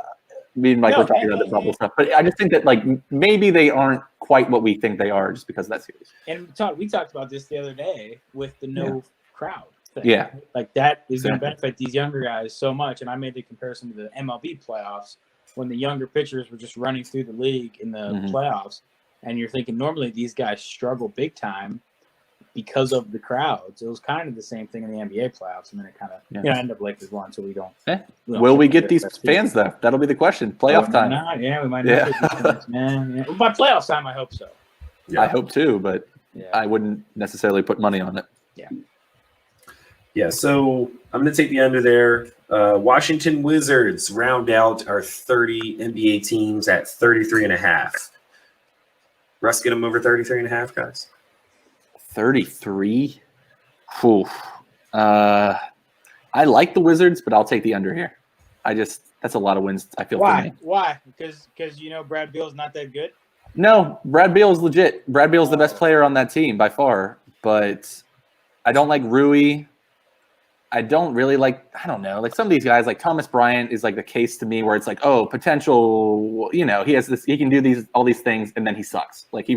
We're talking about the bubble stuff, but I just think that like maybe they aren't quite what we think they are just because of that series. And Todd, we talked about this the other day with the no crowd thing. Yeah, like that is going to benefit these younger guys so much. And I made the comparison to the MLB playoffs when the younger pitchers were just running through the league in the playoffs, and you're thinking normally these guys struggle big time because of the crowds. It was kind of the same thing in the NBA playoffs, and then it kind of end up Lakers won, so we don't. Will we get these fans though? That'll be the question. Playoff time. We might not get these fans, man. Yeah. By playoff time, I hope so. Yeah. I hope too, but I wouldn't necessarily put money on it. Yeah. So I'm going to take the under there. Washington Wizards round out our 30 NBA teams at 33.5. Russ, get them over 33.5, guys. 33. I like the Wizards, but I'll take the under here. That's a lot of wins. I feel. Why? Because Brad Beal's not that good. No, Brad Beal's legit. Brad Beal's the best player on that team by far. But I don't like Rui. I don't really like. I don't know. Like some of these guys, like Thomas Bryant, is like the case to me where it's like, oh, potential. He has this. He can do all these things, and then he sucks. Like he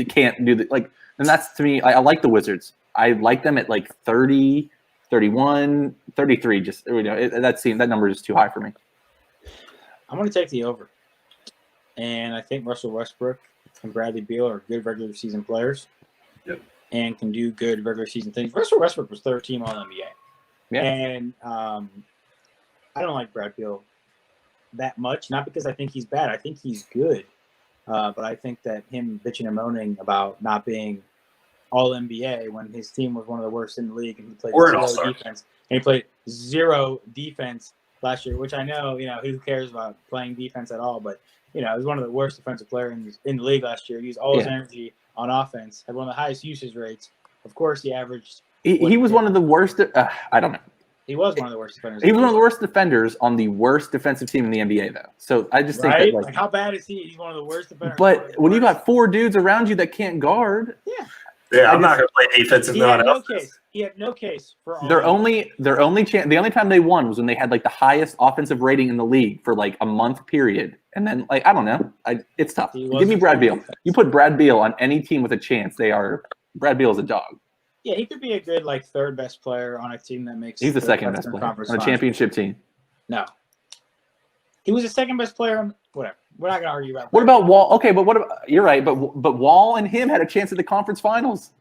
can't do the like. And that's, to me, I like the Wizards. I like them at like 30, 31, 33. Just, that number is too high for me. I'm going to take the over. And I think Russell Westbrook and Bradley Beal are good regular season players. Yep. And can do good regular season things. Russell Westbrook was third team All-NBA. Yeah. And I don't like Brad Beal that much. Not because I think he's bad. I think he's good. But I think that him bitching and moaning about not being all NBA when his team was one of the worst in the league and he played zero defense. And he played zero defense last year, which I know, who cares about playing defense at all? But, he was one of the worst defensive players in the league last year. He used all his energy on offense, had one of the highest usage rates. Of course, he averaged. He was one of the worst. I don't know. He was one of the worst defenders. He was one of the worst defenders on the worst defensive team in the NBA, though. So I just think that, like, how bad is he? He's one of the worst defenders. But when you got 4 dudes around you that can't guard, I'm not going to play defense if no one else. He had no case for all. The only time they won was when they had like the highest offensive rating in the league for like a month period, and then like I don't know, it's tough. Give me Brad Beal. You put Brad Beal on any team with a chance, Brad Beal is a dog. Yeah, he could be a good like third best player on a team that makes. He's the second best player on a championship team. No, he was the second best player on whatever. We're not gonna argue about. What about Wall? Okay, but what about? You're right, but Wall and him had a chance at the conference finals.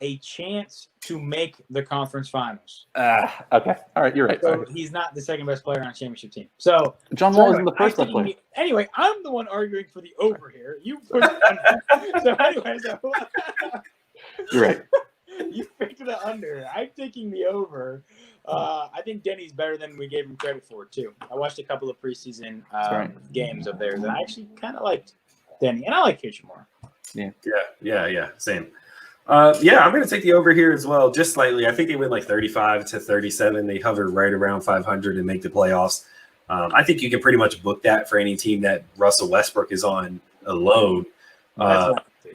A chance to make the conference finals. Okay, all right, you're right. So he's not the second best player on a championship team. So John Wall isn't the first best player. Anyway, I'm the one arguing for the over here. You put it so anyway, you're right. You picked the under. I'm taking the over. I think Denny's better than we gave him credit for, too. I watched a couple of preseason games of theirs, and I actually kind of liked Denny. And I like Kitchenmore. Yeah. Same. I'm going to take the over here as well, just slightly. I think they win like 35 to 37. They hover right around 500 and make the playoffs. I think you can pretty much book that for any team that Russell Westbrook is on alone.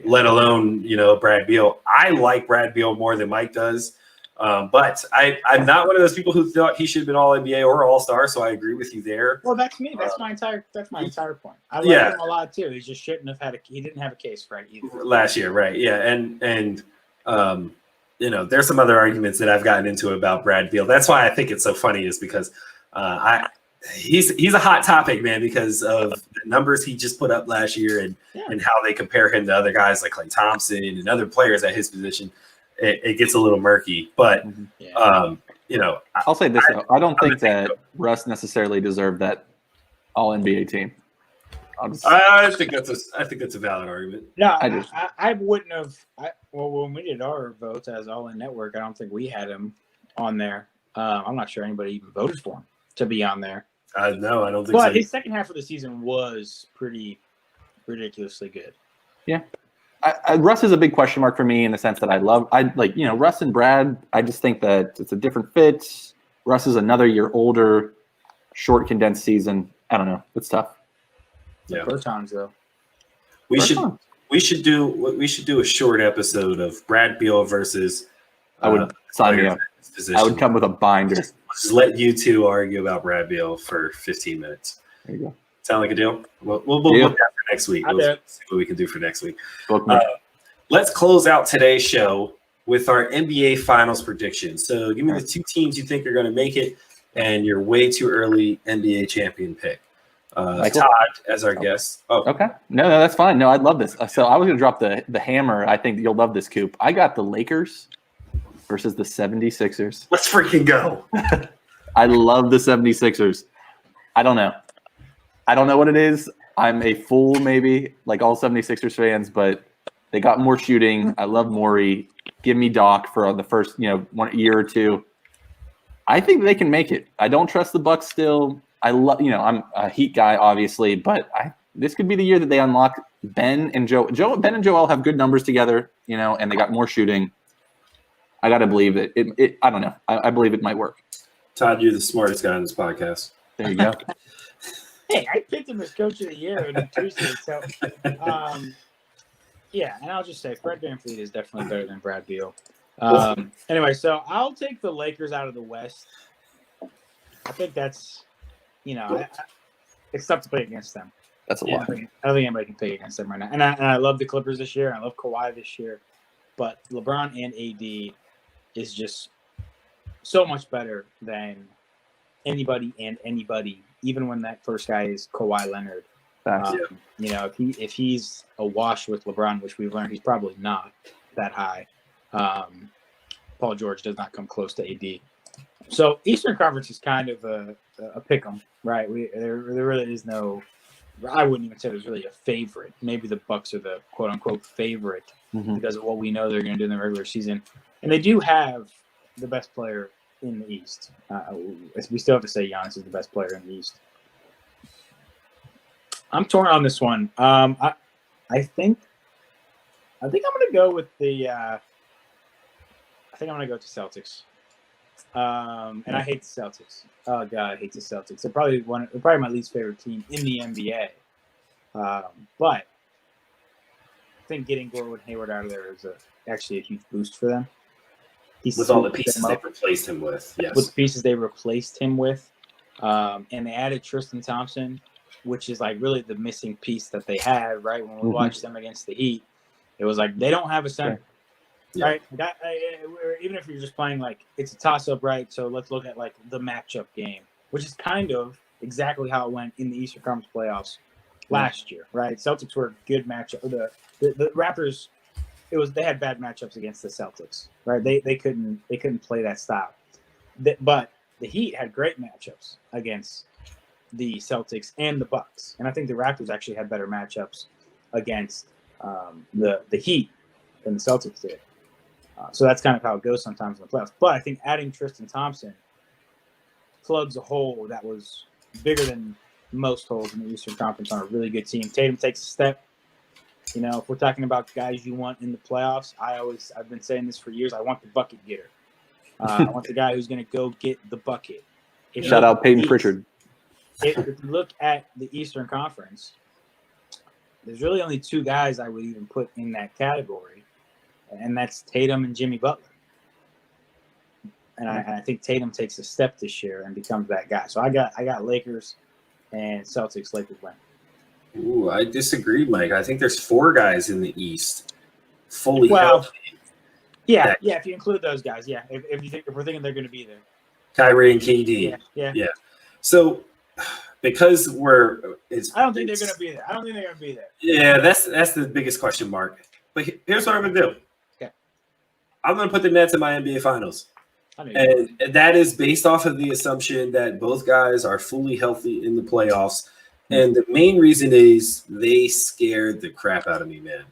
Let alone, Brad Beal. I like Brad Beal more than Mike does. But I'm not one of those people who thought he should have been all NBA or all star. So I agree with you there. Well, that's me. That's my entire point. I like him a lot too. He just shouldn't have he didn't have a case for it either. Last year. Right. Yeah. And there's some other arguments that I've gotten into about Brad Beal. That's why I think it's so funny is because he's a hot topic, man, because of the numbers he just put up last year and how they compare him to other guys like Klay Thompson and other players at his position. It gets a little murky, but I'll say this though. I don't think that Russ necessarily deserved that All NBA team. I think that's a valid argument. No, I wouldn't have. When we did our votes as All In Network, I don't think we had him on there. I'm not sure anybody even voted for him to be on there. No, I don't think so. But his second half of the season was pretty ridiculously good. Yeah. Russ is a big question mark for me in the sense that I like Russ and Brad. I just think that it's a different fit. Russ is another year older, short condensed season. I don't know. It's tough. Yeah. Protons though. We should do a short episode of Brad Beal versus. I would sign me up. I would come with a binder. Just let you two argue about Brad Beal for 15 minutes. There you go. Sound like a deal? We'll book that for next week. We'll see what we can do for next week. Let's close out today's show with our NBA Finals prediction. So give me the two teams you think are going to make it and your way too early NBA champion pick. Todd as our guest. Oh, okay. No, that's fine. No, I'd love this. So I was going to drop the hammer. I think you'll love this, Coop. I got the Lakers versus the 76ers. Let's freaking go. I love the 76ers. I don't know what it is. I'm a fool, maybe, like all 76ers fans, but they got more shooting. I love Morey. Give me Doc for the first, 1 year or two. I think they can make it. I don't trust the Bucks still. I love, I'm a Heat guy, obviously, but this could be the year that they unlock Ben and Joel. Ben and Joel have good numbers together, and they got more shooting. I got to believe it. I don't know. I believe it might work. Todd, you're the smartest guy on this podcast. There you go. Hey, I picked him as Coach of the Year on Tuesday. So, yeah, and I'll just say Fred VanVleet is definitely better than Brad Beal. Anyway, so I'll take the Lakers out of the West. I think that's, it's tough to play against them. That's a lot. I don't think anybody can play against them right now. And I love the Clippers this year. I love Kawhi this year. But LeBron and AD is just so much better than anybody and anybody, even when that first guy is Kawhi Leonard. If he's a wash with LeBron, which we've learned he's probably not that high, Paul George does not come close to AD. So Eastern Conference is kind of a pick-em, right? There really is no. I wouldn't even say there's really a favorite. Maybe the Bucks are the quote-unquote favorite because of what we know they're going to do in the regular season, and they do have the best player in the East. We still have to say Giannis is the best player in the East. I'm torn on this one. I think I'm going to go with the. I think I'm going to go with the Celtics. And I hate the Celtics. Oh God, I hate the Celtics. They're probably my least favorite team in the NBA. But I think getting Gordon Hayward out of there is actually a huge boost for them. With all the pieces they replaced him with, yes. With the pieces they replaced him with, and they added Tristan Thompson, which is like really the missing piece that they had. Right when we watched them against the Heat, it was like they don't have a center. Yeah. Right, even if you're just playing like it's a toss-up, right? So let's look at like the matchup game, which is kind of exactly how it went in the Eastern Conference playoffs last year, right? Celtics were a good matchup. The Raptors, they had bad matchups against the Celtics, right? They couldn't play that style, but the Heat had great matchups against the Celtics and the Bucks, and I think the Raptors actually had better matchups against the Heat than the Celtics did. So that's kind of how it goes sometimes in the playoffs. But I think adding Tristan Thompson plugs a hole that was bigger than most holes in the Eastern Conference on a really good team. Tatum takes a step. If we're talking about guys you want in the playoffs, I've been saying this for years. I want the bucket getter. I want the guy who's going to go get the bucket. Shout out Peyton Pritchard. If you look at the Eastern Conference, there's really only two guys I would even put in that category. And that's Tatum and Jimmy Butler. And I think Tatum takes a step this year and becomes that guy. So I got Lakers and Celtics. Lakers win. Ooh, I disagree, Mike. I think there's 4 guys in the East fully healthy. Yeah. If you include those guys, yeah. If we're thinking they're going to be there, Kyrie and KD. Yeah. So because I don't think they're going to be there. Yeah, that's the biggest question mark. But here's what I'm going to do. Okay. I'm going to put the Nets in my NBA Finals. And that is based off of the assumption that both guys are fully healthy in the playoffs. And the main reason is they scared the crap out of me, man.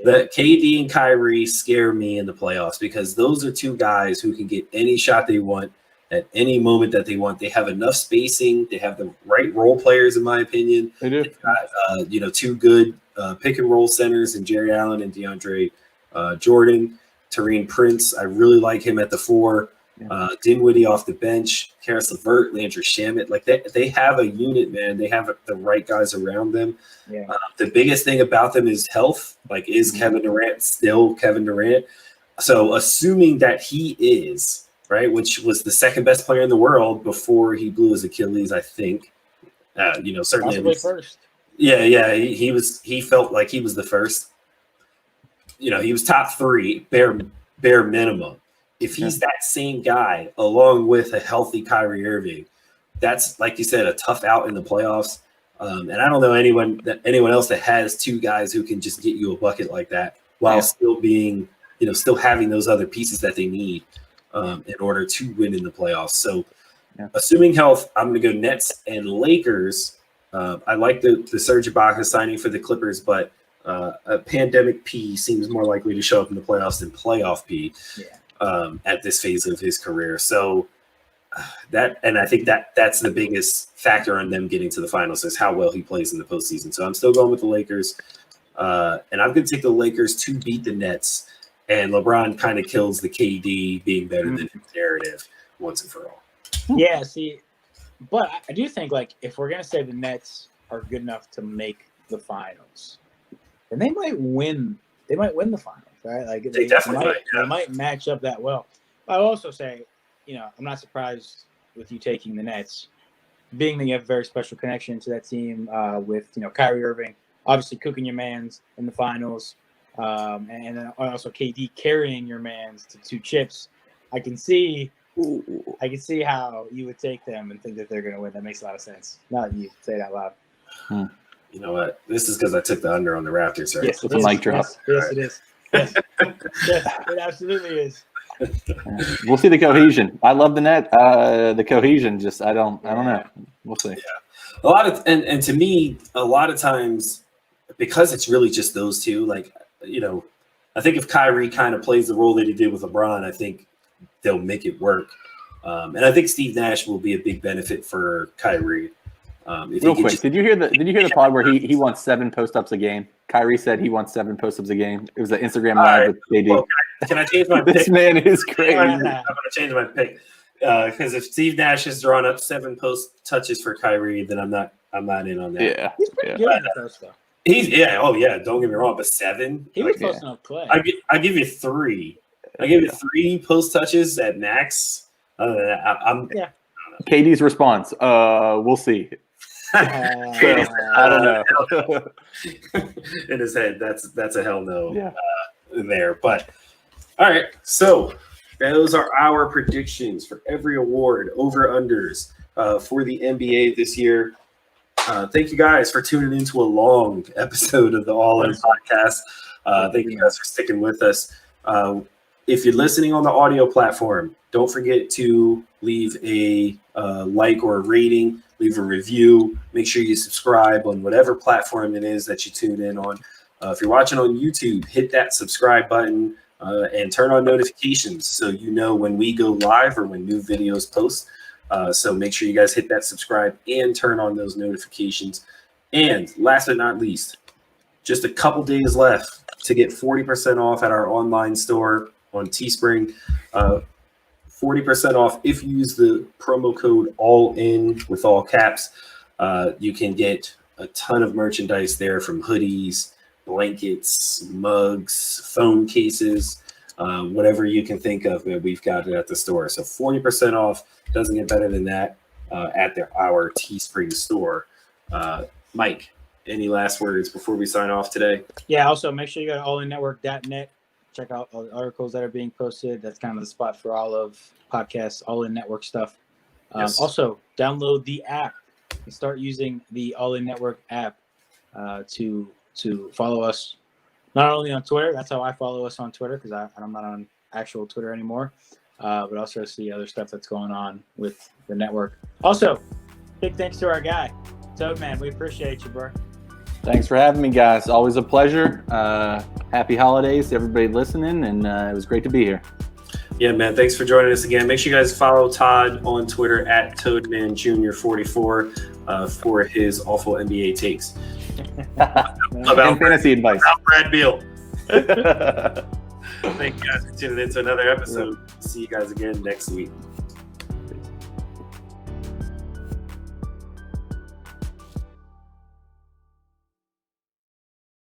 That KD and Kyrie scare me in the playoffs because those are two guys who can get any shot they want at any moment that they want. They have enough spacing. They have the right role players, in my opinion. They do. They've got, two good pick and roll centers in Jerry Allen and DeAndre Jordan. Taurean Prince, I really like him at the 4. Dinwiddie off the bench, Karis LeVert, Landry Shamet. Like they have a unit, man. They have the right guys around them. The biggest thing about them is health. Like, is Kevin Durant still Kevin Durant? So assuming that he is, right, which was the second best player in the world before he blew his Achilles, I think. Certainly possibly first. Yeah, he felt like he was the first. He was top 3, bare minimum. If he's that same guy, along with a healthy Kyrie Irving, that's, like you said, a tough out in the playoffs. And I don't know anyone else that has two guys who can just get you a bucket like that while still being, still having those other pieces that they need in order to win in the playoffs. So, assuming health, I'm going to go Nets and Lakers. I like the Serge Ibaka signing for the Clippers, but a pandemic P seems more likely to show up in the playoffs than playoff P. At this phase of his career. So I think that's the biggest factor on them getting to the finals is how well he plays in the postseason. So I'm still going with the Lakers. And I'm going to take the Lakers to beat the Nets. And LeBron kind of kills the KD being better than his narrative once and for all. Yeah, see, but I do think, like, if we're going to say the Nets are good enough to make the finals, then they might win. They might win the finals. Right, like they definitely they might match up that well. But I'll also say, I'm not surprised with you taking the Nets, being that you have a very special connection to that team with Kyrie Irving, obviously cooking your mans in the finals, and then also KD carrying your mans to 2 chips. I can see how you would take them and think that they're going to win. That makes a lot of sense. Now that you say it out loud. You know what? This is because I took the under on the Raptors, right? Yes, it's a mic drop. Yes, it is. Yes, it absolutely is. We'll see the cohesion. I love the net. The cohesion, just I don't know. We'll see. Yeah, a lot of and to me, a lot of times because it's really just those two. Like I think if Kyrie kind of plays the role that he did with LeBron, I think they'll make it work. And I think Steve Nash will be a big benefit for Kyrie. Real quick, did you hear the pod where he wants 7 post-ups a game? Kyrie said he wants 7 post-ups a game. It was an Instagram live with KD. Well, can I change my pick? This man is crazy. I'm going to change my pick because if Steve Nash has drawn up 7 post touches for Kyrie, then I'm not in on that. Yeah, he's pretty good at those though. Don't get me wrong, but 7. He was posting up play. I give you 3. I give you 3 post touches at max. Other than that, KD's response. We'll see. I don't know. In his head, that's a hell no there. But all right, so those are our predictions for every award, over-unders for the NBA this year. Thank you guys for tuning into a long episode of the All In podcast. Thank you guys for sticking with us. If you're listening on the audio platform, don't forget to leave a like or a rating, leave a review. Make sure you subscribe on whatever platform it is that you tune in on. If you're watching on YouTube, hit that subscribe button and turn on notifications so you know when we go live or when new videos post. So make sure you guys hit that subscribe and turn on those notifications. And last but not least, just a couple days left to get 40% off at our online store on Teespring. 40% off if you use the promo code ALLIN with all caps. You can get a ton of merchandise there, from hoodies, blankets, mugs, phone cases, whatever you can think of. We've got it at the store. So 40% off. Doesn't get better than that at our Teespring store. Mike, any last words before we sign off today? Yeah, also make sure you go to allinnetwork.net. Check out all the articles that are being posted. That's kind of the spot for all of podcasts, All In Network stuff. Yes. Also, download the app and start using the All In Network app to follow us, not only on Twitter. That's how I follow us on Twitter, because I'm not on actual Twitter anymore. but also see other stuff that's going on with the network. Also, big thanks to our guy, Toad Man. We appreciate you, bro. Thanks for having me, guys. Always a pleasure. Happy holidays to everybody listening, and it was great to be here. Yeah, man. Thanks for joining us again. Make sure you guys follow Todd on Twitter at ToadmanJr44 for his awful NBA takes. About fantasy advice. About Brad Beal. Thank you guys for tuning in to another episode. See you guys again next week.